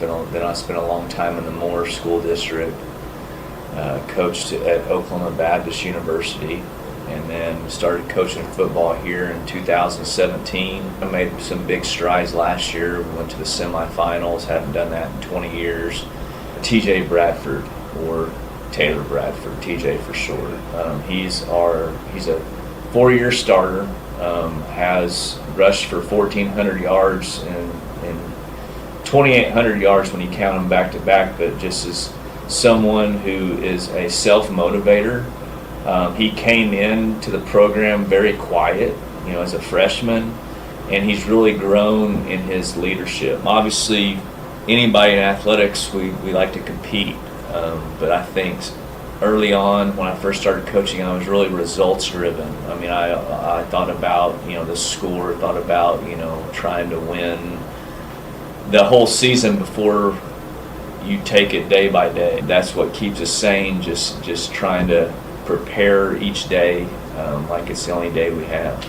Speaker 16: Then I spent a long time in the Moore School District, coached at Oklahoma Baptist University, and then started coaching football here in 2017. I made some big strides last year. We went to the semifinals, haven't done that in 20 years. TJ Bradford, or Taylor Bradford, TJ for short. He's a 4-year starter, has rushed for 1,400 yards and 2,800 yards when you count them back to back, but just as someone who is a self-motivator. He came into the program very quiet, as a freshman, and he's really grown in his leadership. Obviously, anybody in athletics, we like to compete, but I think early on when I first started coaching, I was really results driven. I mean, I thought about, the score, thought about, trying to win the whole season before you take it day by day. That's what keeps us sane, just trying to prepare each day like it's the only day we have.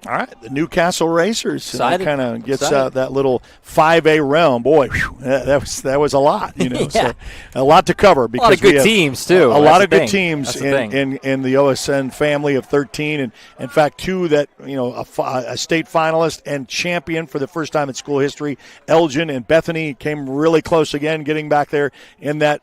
Speaker 3: All right, the Newcastle Racers. That kind of gets that little 5A realm. Boy, whew, that was a lot, So a lot to cover. Because
Speaker 4: a lot of good teams, too.
Speaker 3: A lot of good teams in the OSN family of 13. And, in fact, 2 that, a state finalist and champion for the first time in school history. Elgin and Bethany came really close again, getting back there in that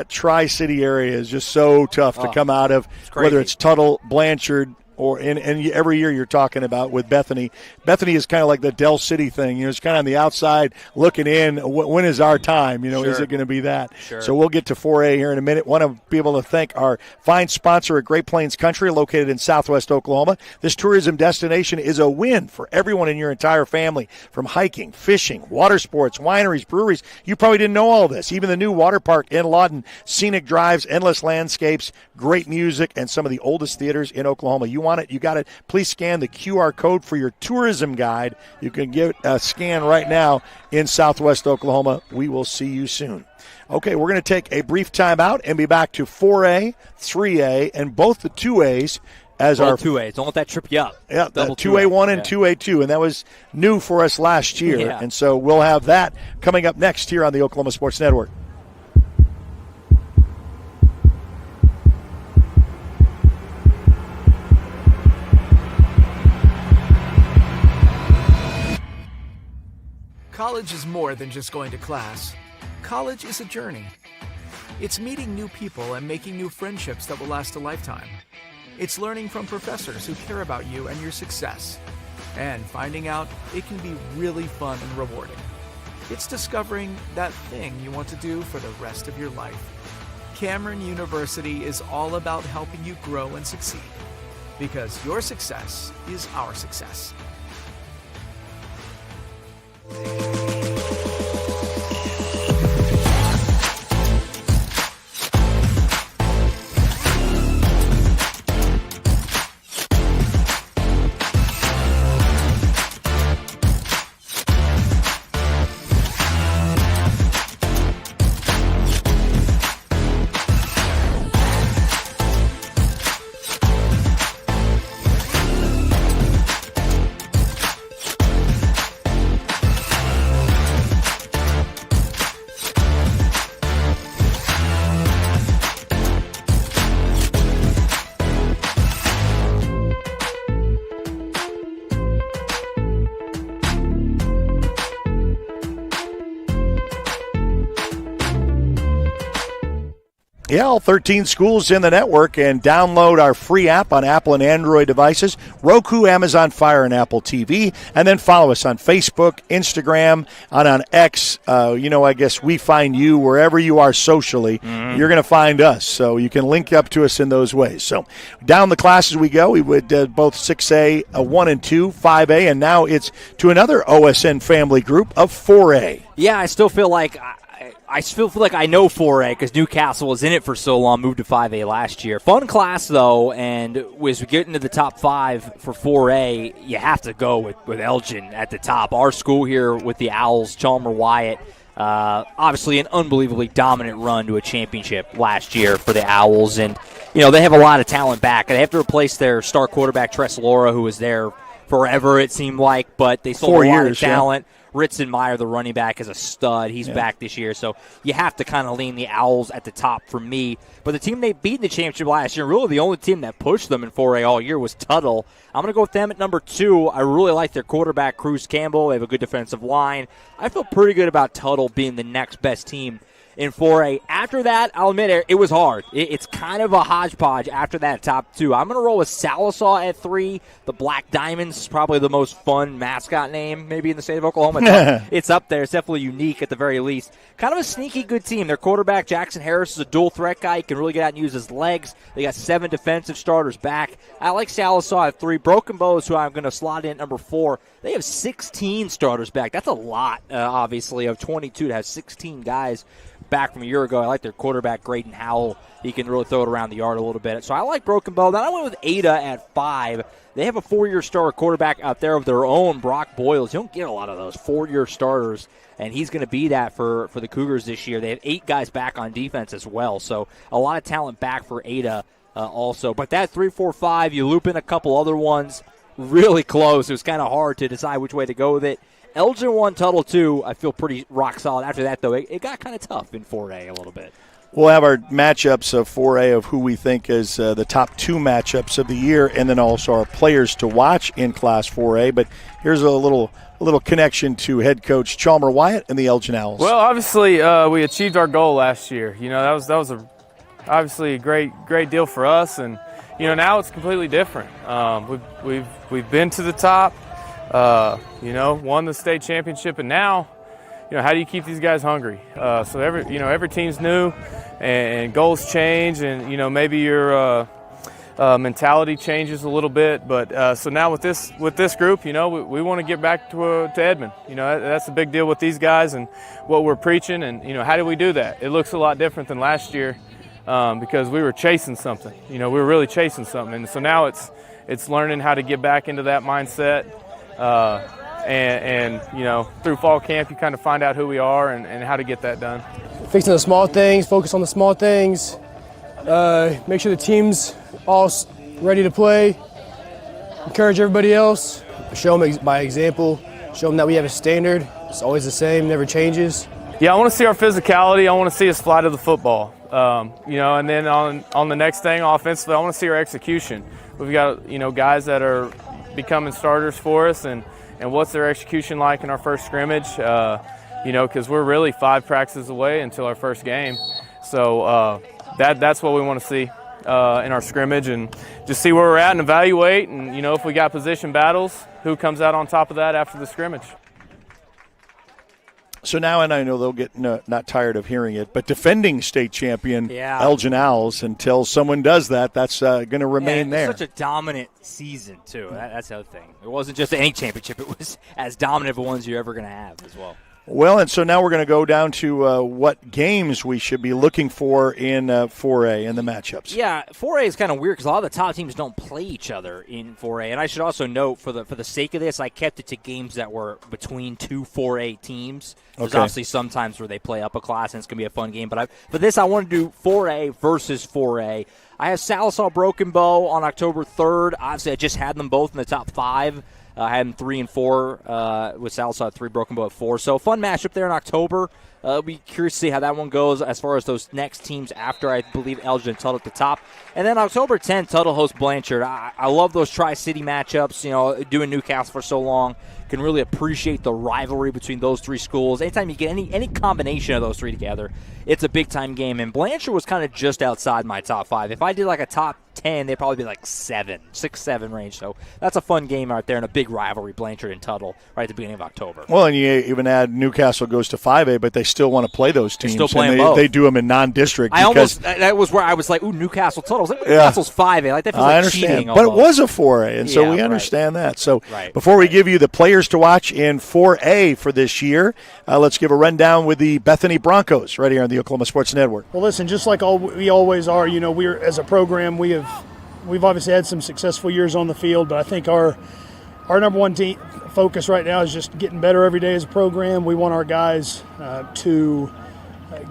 Speaker 3: Tri-City area is just so tough to come out of, whether it's Tuttle, Blanchard, and every year you're talking about with Bethany. Bethany is kind of like the Del City thing. It's kind of on the outside looking in. When is our time? Is it going to be that?
Speaker 4: Sure.
Speaker 3: So we'll get to 4A here in a minute. Want to be able to thank our fine sponsor at Great Plains Country, located in southwest Oklahoma. This tourism destination is a win for everyone in your entire family, from hiking, fishing, water sports, wineries, breweries. You probably didn't know all this. Even the new water park in Lawton, scenic drives, endless landscapes, great music, and some of the oldest theaters in Oklahoma. You want it, you got it. Please scan the QR code for your tourism guide. You can get a scan right now in southwest Oklahoma. We will see you soon. Okay, we're going to take a brief time out and be back to 4A, 3A, and both the 2As as our
Speaker 4: 2As. Don't let that trip you up.
Speaker 3: Yeah, 2A1 and 2A2, and that was new for us last year.
Speaker 4: Yeah.
Speaker 3: And so we'll have that coming up next here on the Oklahoma Sports Network.
Speaker 5: College is more than just going to class. College is a journey. It's meeting new people and making new friendships that will last a lifetime. It's learning from professors who care about you and your success, and finding out it can be really fun and rewarding. It's discovering that thing you want to do for the rest of your life. Cameron University is all about helping you grow and succeed. because your success is our success.
Speaker 3: Yeah, all 13 schools in the network, and download our free app on Apple and Android devices, Roku, Amazon Fire, and Apple TV. And then follow us on Facebook, Instagram, and on X. I guess we find you wherever you are socially. Mm-hmm. You're going to find us, so you can link up to us in those ways. So down the classes we go. We would both 6A, 1 and 2, 5A, and now it's to another OSN family group of 4A.
Speaker 4: Yeah, I still feel like I know 4A because Newcastle was in it for so long, moved to 5A last year. Fun class, though, and as we get into the top 5 for 4A, you have to go with Elgin at the top. Our school here with the Owls, Chalmer Wyatt, obviously an unbelievably dominant run to a championship last year for the Owls. And, they have a lot of talent back. They have to replace their star quarterback, Tress Laura, who was there forever, it seemed like, but they still have a lot of talent. Yeah. Ritzenmeyer, the running back, is a stud. He's back this year. So you have to kind of lean the Owls at the top for me. But the team they beat in the championship last year, really the only team that pushed them in 4A all year was Tuttle. I'm going to go with them at number 2. I really like their quarterback, Cruz Campbell. They have a good defensive line. I feel pretty good about Tuttle being the next best team in 4A. After that, I'll admit it was hard. It's kind of a hodgepodge after that top 2. I'm going to roll with Sallisaw at 3. The Black Diamonds is probably the most fun mascot name maybe in the state of Oklahoma. It's up there. It's definitely unique at the very least. Kind of a sneaky good team. Their quarterback, Jackson Harris, is a dual threat guy. He can really get out and use his legs. They got 7 defensive starters back. I like Sallisaw at 3. Broken Bows, who I'm going to slot in at number 4. They have 16 starters back. That's a lot, obviously, of 22 to have 16 guys back from a year ago. I like their quarterback, Graydon Howell. He can really throw it around the yard a little bit. So I like Broken Bow. Then I went with Ada at 5. They have a 4-year starter quarterback out there of their own, Brock Boyles. You don't get a lot of those 4-year starters, and he's going to be that for the Cougars this year. They have 8 guys back on defense as well. So a lot of talent back for Ada also. But that 3, 4, 5, you loop in a couple other ones, really close. It was kind of hard to decide which way to go with it. Elgin 1, Tuttle 2, I feel pretty rock solid. After that, though, it got kind of tough in 4A a little bit.
Speaker 3: We'll have our matchups of 4A of who we think is the top 2 matchups of the year, and then also our players to watch in Class 4A. But here's a little connection to head coach Chalmer Wyatt and the Elgin Owls.
Speaker 17: Well, obviously, we achieved our goal last year. That was obviously a great deal for us, and now it's completely different. We've been to the top. Won the state championship, and now, how do you keep these guys hungry? So every team's new, and goals change, and maybe your mentality changes a little bit. But so now with this group, we want to get back to Edmond. That's a big deal with these guys and what we're preaching, and how do we do that? It looks a lot different than last year because we were chasing something. We were really chasing something, and so now it's learning how to get back into that mindset. And through fall camp, you kind of find out who we are and how to get that done.
Speaker 18: Fixing the small things, focus on the small things, make sure the team's all ready to play, encourage everybody else, show them by example, show them that we have a standard. It's always the same, never changes.
Speaker 17: Yeah, I want to see our physicality. I want to see us fly to the football. And then on the next thing, offensively, I want to see our execution. We've got, guys that are becoming starters for us, and what's their execution like in our first scrimmage, because we're really 5 practices away until our first game. So that's what we want to see in our scrimmage, and just see where we're at and evaluate, and if we got position battles, who comes out on top of that after the scrimmage.
Speaker 3: So now, and I know they'll get not tired of hearing it, but defending state champion Elgin Owls, until someone does that, that's going to remain there.
Speaker 4: Such a dominant season, too. That's the other thing. It wasn't just any championship. It was as dominant of ones you're ever going to have as well.
Speaker 3: Well, and so now we're going to go down to what games we should be looking for in 4A in the matchups.
Speaker 4: Yeah, 4A is kind of weird because a lot of the top teams don't play each other in 4A. And I should also note, for the sake of this, I kept it to games that were between two 4A teams. There's obviously sometimes where they play up a class, and it's going to be a fun game. But for this, I want to do 4A versus 4A. I have Sallisaw Broken Bow on October 3rd. Obviously, I just had them both in the top 5. I had them 3 and 4 with Sallisaw at 3, Broken Bow at 4. So fun matchup there in October. I'll be curious to see how that one goes as far as those next teams after, I believe, Elgin and Tuttle at the top. And then October 10th, Tuttle hosts Blanchard. I love those Tri-City matchups. You know, doing Newcastle for so long, can really appreciate the rivalry between those 3 schools. Anytime you get any combination of those 3 together, it's a big-time game. And Blanchard was kind of just outside my top 5. If I did like a top 10, they'd probably be like 6-7 range. So that's a fun game right there, and a big rivalry, Blanchard and Tuttle, right at the beginning of October.
Speaker 3: Well, and you even add Newcastle goes to 5A, but they still want to play those teams.
Speaker 4: Still playing
Speaker 3: and
Speaker 4: both.
Speaker 3: They do them in non-district.
Speaker 4: That was where I was like, ooh, Newcastle, Tuttle. I was like, Newcastle's 5A. Like, that feels
Speaker 3: I
Speaker 4: like
Speaker 3: understand,
Speaker 4: cheating
Speaker 3: but it
Speaker 4: almost.
Speaker 3: was a 4A, and so we understand that. So before we give you the players to watch in 4A for this year, let's give a rundown with the Bethany Broncos right here on the Oklahoma Sports Network.
Speaker 19: Well, listen, just like we always are, you know, we're as a program, we've obviously had some successful years on the field, but I think our number one focus right now is just getting better every day as a program. We want our guys to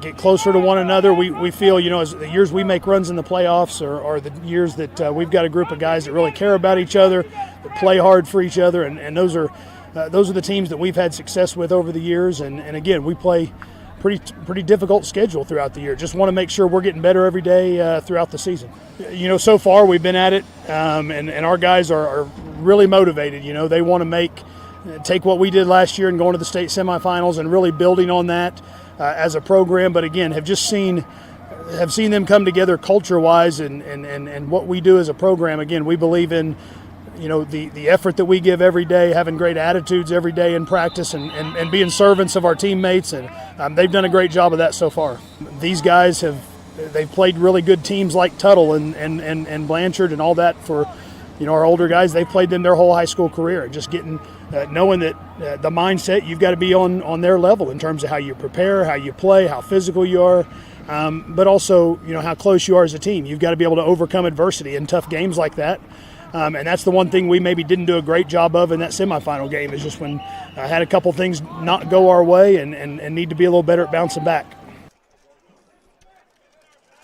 Speaker 19: get closer to one another. We feel, you know, as the years we make runs in the playoffs are the years that we've got a group of guys that really care about each other, that play hard for each other, and those are the teams that we've had success with over the years. And again, we play pretty difficult schedule throughout the year. Just want to make sure we're getting better every day throughout the season. You know, so far we've been at it, and our guys are really motivated. You know, they want to take what we did last year and going to the state semifinals and really building on that as a program. But again, have seen them come together culture-wise and what we do as a program. Again, we believe in, you know, the effort that we give every day, having great attitudes every day in practice and being servants of our teammates, and they've done a great job of that so far. These guys they've played really good teams like Tuttle and Blanchard and all that for, you know, our older guys. They've played them their whole high school career, and just getting knowing that the mindset, you've got to be on their level in terms of how you prepare, how you play, how physical you are, but also, you know, how close you are as a team. You've got to be able to overcome adversity in tough games like that. And that's the one thing we maybe didn't do a great job of in that semifinal game, is just when I had a couple things not go our way and need to be a little better at bouncing back.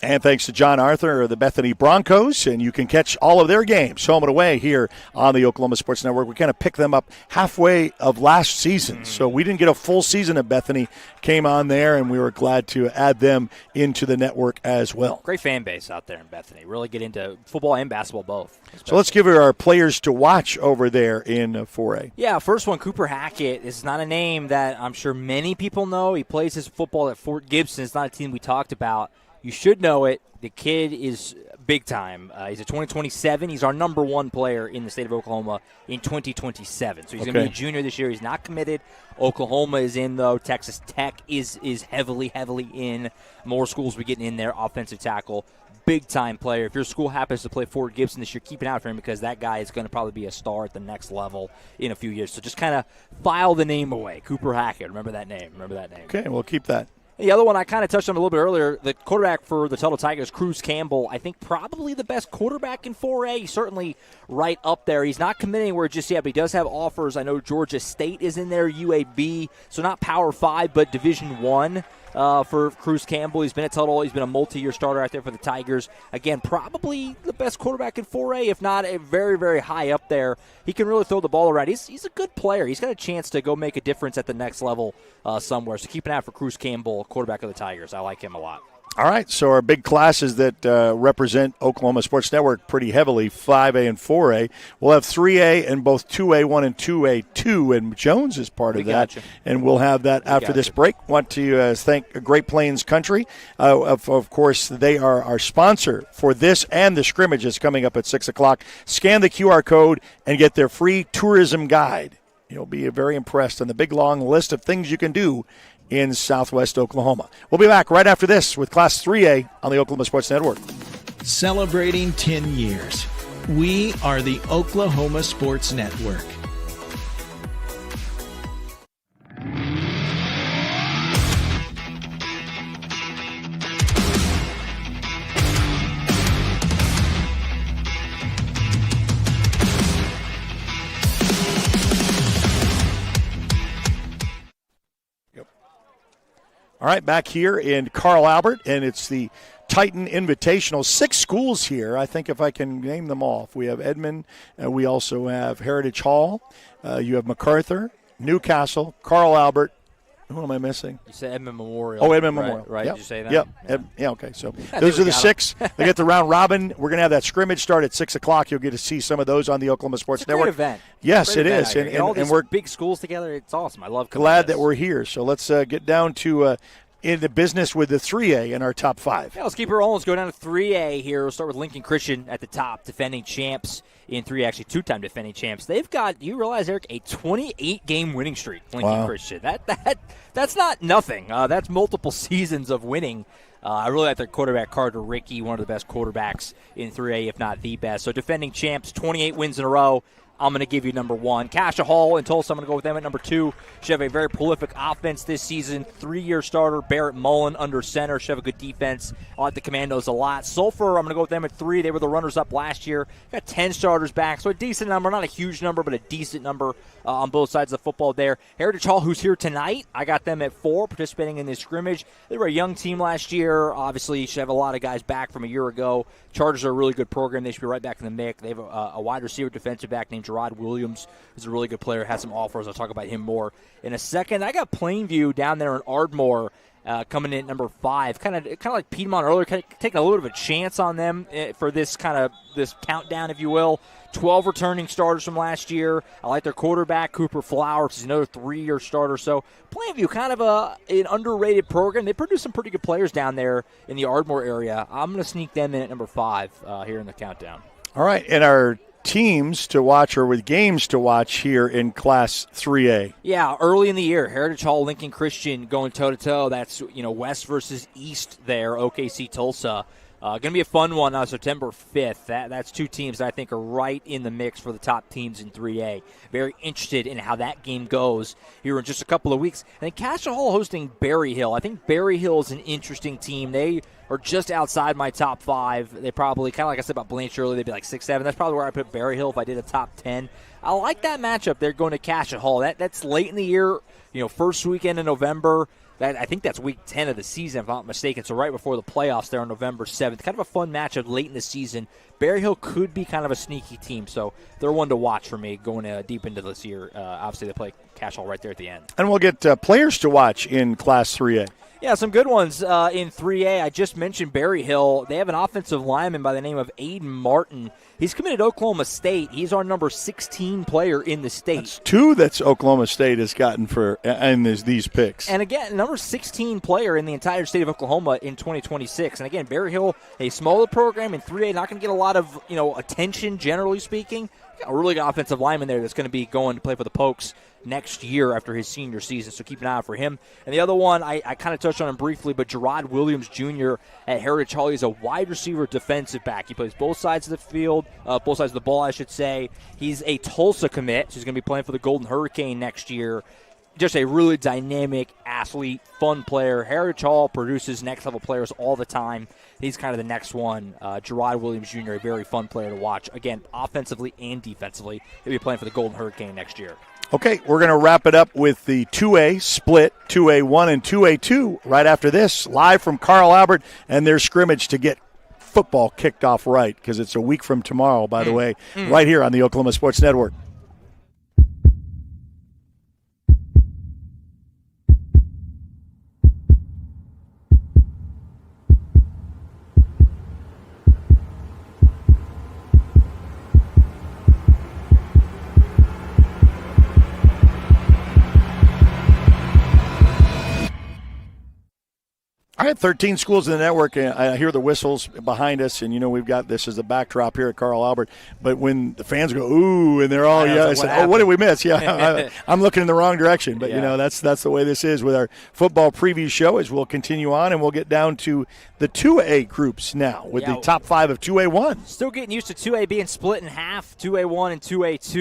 Speaker 3: And thanks to John Arthur of the Bethany Broncos, and you can catch all of their games home and away here on the Oklahoma Sports Network. We kind of picked them up halfway of last season, so we didn't get a full season of Bethany. Came on there, and we were glad to add them into the network as well.
Speaker 4: Great fan base out there in Bethany. Really get into football and basketball both. Especially.
Speaker 3: So let's give our players to watch over there in 4A.
Speaker 4: Yeah, first one, Cooper Hackett. This is not a name that I'm sure many people know. He plays his football at Fort Gibson. It's not a team we talked about. You should know it. The kid is big time. He's a 2027. He's our number 1 player in the state of Oklahoma in 2027. So he's going to be a junior this year. He's not committed. Oklahoma is in, though. Texas Tech is heavily in. More schools we getting in there. Offensive tackle. Big-time player. If your school happens to play Fort Gibson this year, keep an eye out for him, because that guy is going to probably be a star at the next level in a few years. So just kind of file the name away. Cooper Hackett. Remember that name.
Speaker 3: Okay, we'll keep that.
Speaker 4: The other one I kind of touched on a little bit earlier, the quarterback for the Tuttle Tigers, Cruz Campbell, I think probably the best quarterback in 4A. He's certainly right up there. He's not committing anywhere just yet, but he does have offers. I know Georgia State is in there, UAB, so not Power 5, but Division 1. For Cruz Campbell. He's been at Tuttle. He's been a multi-year starter out there for the Tigers. Again, probably the best quarterback in 4A, if not a very, very high up there. He can really throw the ball around. He's a good player. He's got a chance to go make a difference at the next level somewhere. So keep an eye out for Cruz Campbell, quarterback of the Tigers. I like him a lot.
Speaker 3: All right, so our big classes that represent Oklahoma Sports Network pretty heavily, 5A and 4A. We'll have 3A and both 2A1 and 2A2, and Jones is part of that. And we'll have that after this break. Want to thank Great Plains Country. Of course, they are our sponsor for this and the scrimmage that's coming up at 6 o'clock. Scan the QR code and get their free tourism guide. You'll be very impressed on the big, long list of things you can do in Southwest Oklahoma. We'll be back right after this with Class 3A on the Oklahoma Sports Network.
Speaker 20: Celebrating 10 years. We are the Oklahoma Sports Network.
Speaker 3: All right, back here in Carl Albert, and it's the Titan Invitational. 6 schools here. I think if I can name them off. We have Edmond. We also have Heritage Hall. You have MacArthur, Newcastle, Carl Albert. Who am I missing?
Speaker 4: You said Edmond Memorial.
Speaker 3: Oh, Edmond Memorial.
Speaker 4: Right?
Speaker 3: Yep.
Speaker 4: Did you say that?
Speaker 3: Yep. Yeah, okay. So those are the 6. They get the round robin. We're going to have that scrimmage start at 6 o'clock. You'll get to see some of those on the Oklahoma Sports Network.
Speaker 4: It's a great event.
Speaker 3: Yes, it is.
Speaker 4: And all these
Speaker 3: we're
Speaker 4: big schools together, it's awesome. I love
Speaker 3: glad that we're here. So let's get down to in the business with the 3A in our top 5.
Speaker 4: Yeah, let's keep it rolling. Let's go down to 3A here. We'll start with Lincoln Christian at the top, defending champs in 3A, actually 2-time defending champs. They've got, you realize, Eric, a 28-game winning streak, Lincoln Christian. That's not nothing. That's multiple seasons of winning. I really like their quarterback, Carter Rickey, one of the best quarterbacks in 3A, if not the best. So defending champs, 28 wins in a row. I'm going to give you number 1. Cassia Hall in Tulsa, I'm going to go with them at number 2. She have a very prolific offense this season. 3-year starter, Barrett Mullen under center. She have a good defense. I like the Commandos a lot. Sulphur, I'm going to go with them at 3. They were the runners-up last year. Got 10 starters back, so a decent number. Not a huge number, but a decent number on both sides of the football there. Heritage Hall, who's here tonight, I got them at 4, participating in this scrimmage. They were a young team last year. Obviously, you should have a lot of guys back from a year ago. Chargers are a really good program. They should be right back in the mix. They have a wide receiver defensive back named Gerard Williams, who's a really good player, has some offers. I'll talk about him more in a second. I got Plainview down there in Ardmore coming in at number 5. Kind of like Piedmont earlier, taking a little bit of a chance on them for this countdown, if you will. 12 returning starters from last year. I like their quarterback, Cooper Flowers. He's another 3-year starter. So Plainview, kind of an underrated program. They produce some pretty good players down there in the Ardmore area. I'm going to sneak them in at number 5 here in the countdown.
Speaker 3: All right, and our teams to watch, or with games to watch here in Class 3A.
Speaker 4: Yeah, early in the year, Heritage Hall, Lincoln Christian going toe-to-toe. That's, West versus East there, OKC Tulsa. Going to be a fun one on September 5th. That's 2 teams that I think are right in the mix for the top teams in 3A. Very interested in how that game goes here in just a couple of weeks. And then Cassia Hall hosting Berry Hill. I think Berry Hill is an interesting team. They are just outside my top 5. They probably, kind of like I said about Blanche earlier, they'd be like 6-7. That's probably where I put Berry Hill if I did a top 10. I like that matchup. They're going to Cassia Hall. That's late in the year, first weekend in November. I think that's week 10 of the season, if I'm not mistaken. So right before the playoffs there on November 7th. Kind of a fun matchup late in the season. Berry Hill could be kind of a sneaky team, so they're one to watch for me going deep into this year. Obviously, they play Cash Hall right there at the end.
Speaker 3: And we'll get players to watch in Class 3A.
Speaker 4: Yeah, some good ones in 3A. I just mentioned Berry Hill. They have an offensive lineman by the name of Aiden Martin. He's committed to Oklahoma State. He's our number 16 player in the state.
Speaker 3: That's 2 that Oklahoma State has gotten in these picks.
Speaker 4: And again, number 16 player in the entire state of Oklahoma in 2026. And again, Berry Hill, a smaller program in 3A, not going to get a lot of attention, generally speaking. Got a really good offensive lineman there that's going to be going to play for the Pokes next year after his senior season, so keep an eye out for him. And the other one, I kind of touched on him briefly, but Gerard Williams Jr. at Heritage Hall. He's a wide receiver defensive back. He plays both sides of the field, both sides of the ball, I should say. He's a Tulsa commit, so he's going to be playing for the Golden Hurricane next year. Just a really dynamic athlete, fun player. Heritage Hall produces next-level players all the time. He's kind of the next one. Gerard Williams Jr., a very fun player to watch. Again, offensively and defensively. He'll be playing for the Golden Hurricane next year.
Speaker 3: Okay, we're going to wrap it up with the 2A split, 2A1 and 2A2, right after this, live from Carl Albert and their scrimmage to get football kicked off right, because it's a week from tomorrow, by the way, right here on the Oklahoma Sports Network. I had 13 schools in the network, and I hear the whistles behind us, and, we've got this as a backdrop here at Carl Albert. But when the fans go, ooh, and they're all, I said, what did we miss? Yeah, I'm looking in the wrong direction. But, that's the way this is with our football preview show as we'll continue on, and we'll get down to the 2A groups now with the top 5 of 2A1.
Speaker 4: Still getting used to 2A being split in half, 2A1 and 2A2.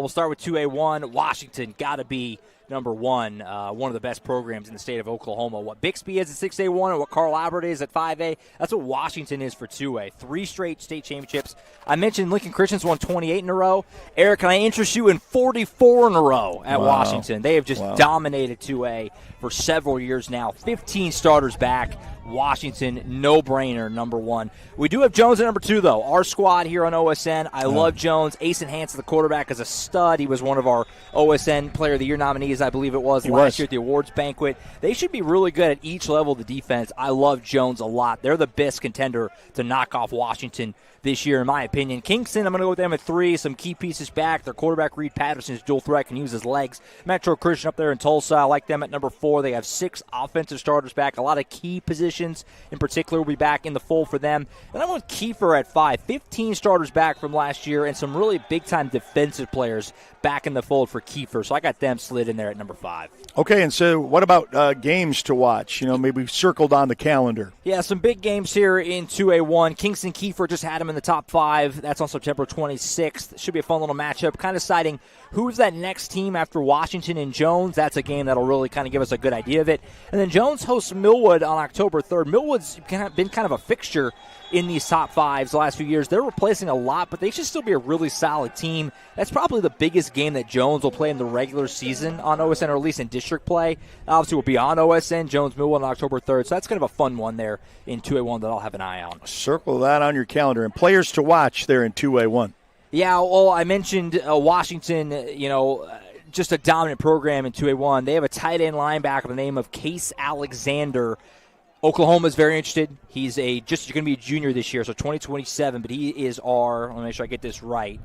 Speaker 4: We'll start with 2A1. Washington got to be number one of the best programs in the state of Oklahoma. What Bixby is at 6A1 and what Carl Albert is at 5A, that's what Washington is for 2A. 3 straight state championships. I mentioned Lincoln Christian's won 28 in a row. Eric, can I interest you in 44 in a row at Washington? They have just dominated 2A for several years now. 15 starters back. Washington, no-brainer, number one. We do have Jones at number 2, though. Our squad here on OSN. I love Jones. Asen Hansen, the quarterback, is a stud. He was one of our OSN Player of the Year nominees, I believe it was, last year at the awards banquet. They should be really good at each level of the defense. I love Jones a lot. They're the best contender to knock off Washington this year, in my opinion. Kingston, I'm going to go with them at 3. Some key pieces back. Their quarterback, Reed Patterson, is dual threat, can use his legs. Metro Christian up there in Tulsa, I like them at number 4. They have 6 offensive starters back. A lot of key positions in particular will be back in the fold for them. And I'm with Kiefer at 5. 15 starters back from last year and some really big-time defensive players back in the fold for Kiefer. So I got them slid in there at number 5.
Speaker 3: Okay, and so what about games to watch? Maybe circled on the calendar.
Speaker 4: Yeah, some big games here in 2A1. Kingston Kiefer just had them in the top 5. That's on September 26th. Should be a fun little matchup. Kind of deciding who's that next team after Washington and Jones. That's a game that'll really kind of give us a good idea of it. And then Jones hosts Millwood on October 3rd. Millwood's been kind of a fixture in these top 5s the last few years. They're replacing a lot, but they should still be a really solid team. That's probably the biggest game that Jones will play in the regular season on OSN, or at least in district play. Obviously, will be on OSN, Jones Millwood on October 3rd, so that's kind of a fun one there in 2A1 that I'll have an eye on.
Speaker 3: Circle that on your calendar. And players to watch there in 2A1.
Speaker 4: Yeah, well, I mentioned Washington, just a dominant program in 2A1. They have a tight end linebacker by the name of Case Alexander. Oklahoma is very interested. He's going to be a junior this year, so 2027, but he is let me make sure I get this right.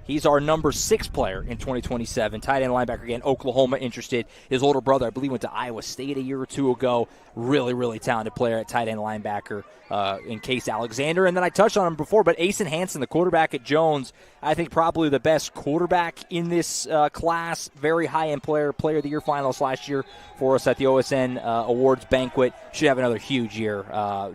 Speaker 4: He's our number 6 player in 2027. Tight end linebacker again. Oklahoma interested. His older brother, I believe, went to Iowa State a year or 2 ago. Really, really talented player at tight end linebacker in Case Alexander. And then I touched on him before, but Asen Hansen, the quarterback at Jones, I think probably the best quarterback in this class. Very high-end player of the year finalist last year for us at the OSN awards banquet. Should have another huge year,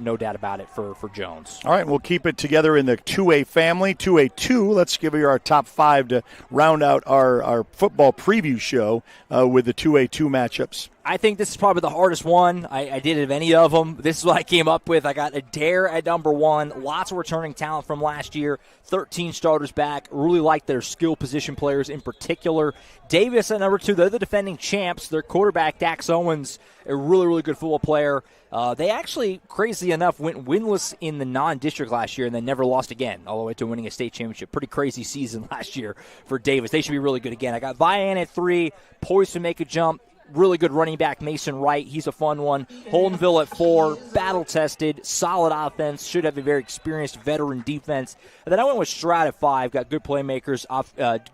Speaker 4: no doubt about it, for Jones.
Speaker 3: All right, we'll keep it together in the 2A family. 2A2, let's give you our top 5 to round out our football preview show with the 2A2 matchups.
Speaker 4: I think this is probably the hardest one I did of any of them. This is what I came up with. I got Adair at number 1. Lots of returning talent from last year. 13 starters back. Really like their skill position players in particular. Davis at number 2. They're the defending champs. Their quarterback, Dax Owens, a really, really good football player. They actually, crazy enough, went winless in the non-district last year and then never lost again, all the way to winning a state championship. Pretty crazy season last year for Davis. They should be really good again. I got Vian at 3, poised to make a jump. Really good running back, Mason Wright. He's a fun one. Holdenville at 4, battle-tested, solid offense. Should have a very experienced veteran defense. And then I went with Stroud at 5. Got good playmakers,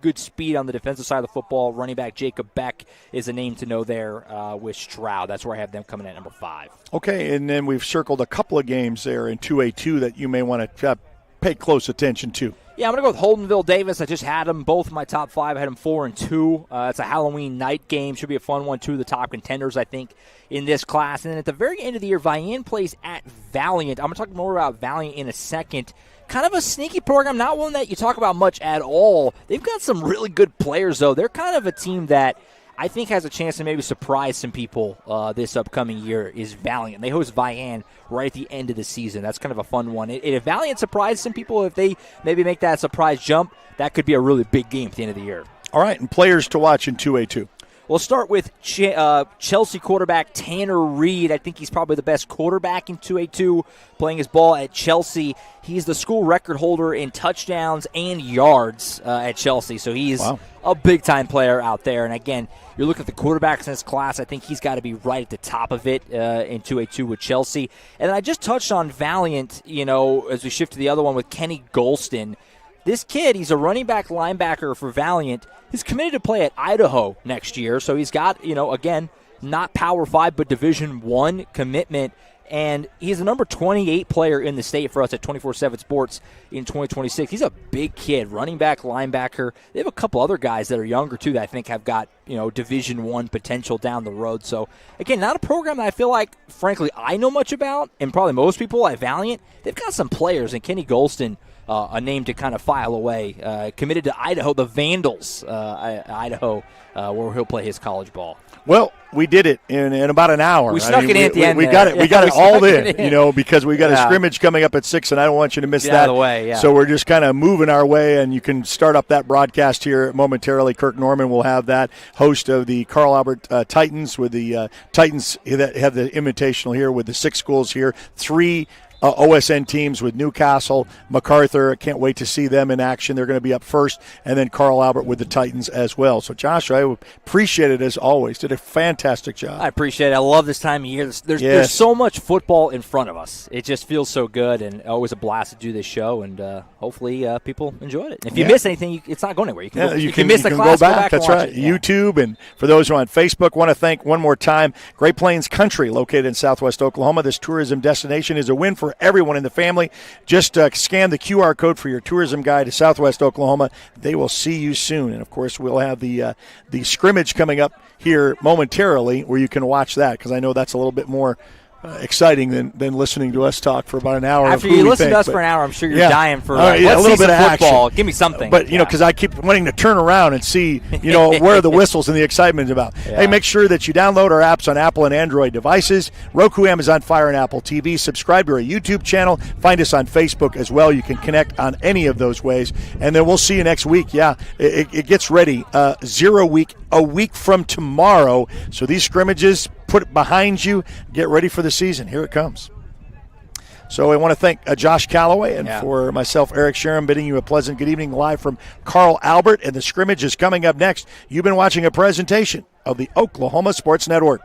Speaker 4: good speed on the defensive side of the football. Running back Jacob Beck is a name to know there with Stroud. That's where I have them coming in at number 5.
Speaker 3: Okay, and then we've circled a couple of games there in 2A2 that you may want to pay close attention to.
Speaker 4: Yeah, I'm going to go with Holdenville Davis. I just had them both in my top 5. I had them 4 and 2. It's a Halloween night game. Should be a fun one, 2 of the top contenders, I think, in this class. And then at the very end of the year, Vian plays at Valiant. I'm going to talk more about Valiant in a second. Kind of a sneaky program, not one that you talk about much at all. They've got some really good players, though. They're kind of a team that I think has a chance to maybe surprise some people this upcoming year is Valiant. They host Vian right at the end of the season. That's kind of a fun one. If Valiant surprises some people, if they maybe make that surprise jump, that could be a really big game at the end of the year.
Speaker 3: All right, and players to watch in 2A2.
Speaker 4: We'll start with Chelsea quarterback Tanner Reed. I think he's probably the best quarterback in 2A2 playing his ball at Chelsea. He's the school record holder in touchdowns and yards at Chelsea, so he's a big-time player out there. And, again, you're looking at the quarterbacks in this class. I think he's got to be right at the top of it in 2A2 with Chelsea. And then I just touched on Valiant, as we shift to the other one with Kenny Golston. This kid, he's a running back linebacker for Valiant. He's committed to play at Idaho next year, so he's got, again, not Power 5 but Division I commitment. and he's the number 28 player in the state for us at 24/7 Sports in 2026. He's a big kid, running back, linebacker. They have a couple other guys that are younger, too, that I think have got, Division I potential down the road. So, again, not a program that I feel like, frankly, I know much about, and probably most people at Valiant. They've got some players, and Kenny Golston, a name to kind of file away, committed to Idaho, the Vandals, Idaho, where he'll play his college ball.
Speaker 3: Well, we did it in about an hour.
Speaker 4: We snuck it in at the end.
Speaker 3: We got it all in, because we got a scrimmage coming up at 6, and I don't want you to miss that.
Speaker 4: Out of the way, yeah.
Speaker 3: So we're just kind of moving our way, and you can start up that broadcast here momentarily. Kirk Norman will have that, host of the Carl Albert Titans, with the Titans that have the invitational here with the 6 schools here, 3 OSN teams with Newcastle, MacArthur. I can't wait to see them in action. They're going to be up first, and then Carl Albert with the Titans as well. So, Josh, I appreciate it as always. Did a fantastic job.
Speaker 4: I appreciate it. I love this time of year. There's so much football in front of us. It just feels so good, and always a blast to do this show, and hopefully people enjoyed it. And if you miss anything, it's not going anywhere. You can miss the class,
Speaker 3: go back.
Speaker 4: and
Speaker 3: That's
Speaker 4: watch
Speaker 3: right.
Speaker 4: it. Yeah.
Speaker 3: YouTube, and for those who are on Facebook, want to thank one more time Great Plains Country, located in southwest Oklahoma. This tourism destination is a win for everyone in the family. Just scan the QR code for your tourism guide to southwest Oklahoma. They will see you soon. And, of course, we'll have the scrimmage coming up here momentarily where you can watch that, because I know that's a little bit more exciting than listening to us talk for about an hour.
Speaker 4: After you listen to us for an hour, I'm sure you're dying for
Speaker 3: a little bit of
Speaker 4: football.
Speaker 3: action.
Speaker 4: Give me something.
Speaker 3: But, because I keep wanting to turn around and see, where the whistles and the excitement is about.
Speaker 4: Yeah.
Speaker 3: Hey, make sure that you download our apps on Apple and Android devices, Roku, Amazon Fire, and Apple TV. Subscribe to our YouTube channel. Find us on Facebook as well. You can connect on any of those ways. And then we'll see you next week. Yeah, it gets ready. 0 week, a week from tomorrow. So these scrimmages, put it behind you. Get ready for the season. Here it comes. So I want to thank Josh Calloway, and for myself, Eric Sharon, bidding you a pleasant good evening live from Carl Albert, and the scrimmage is coming up next. You've been watching a presentation of the Oklahoma Sports Network.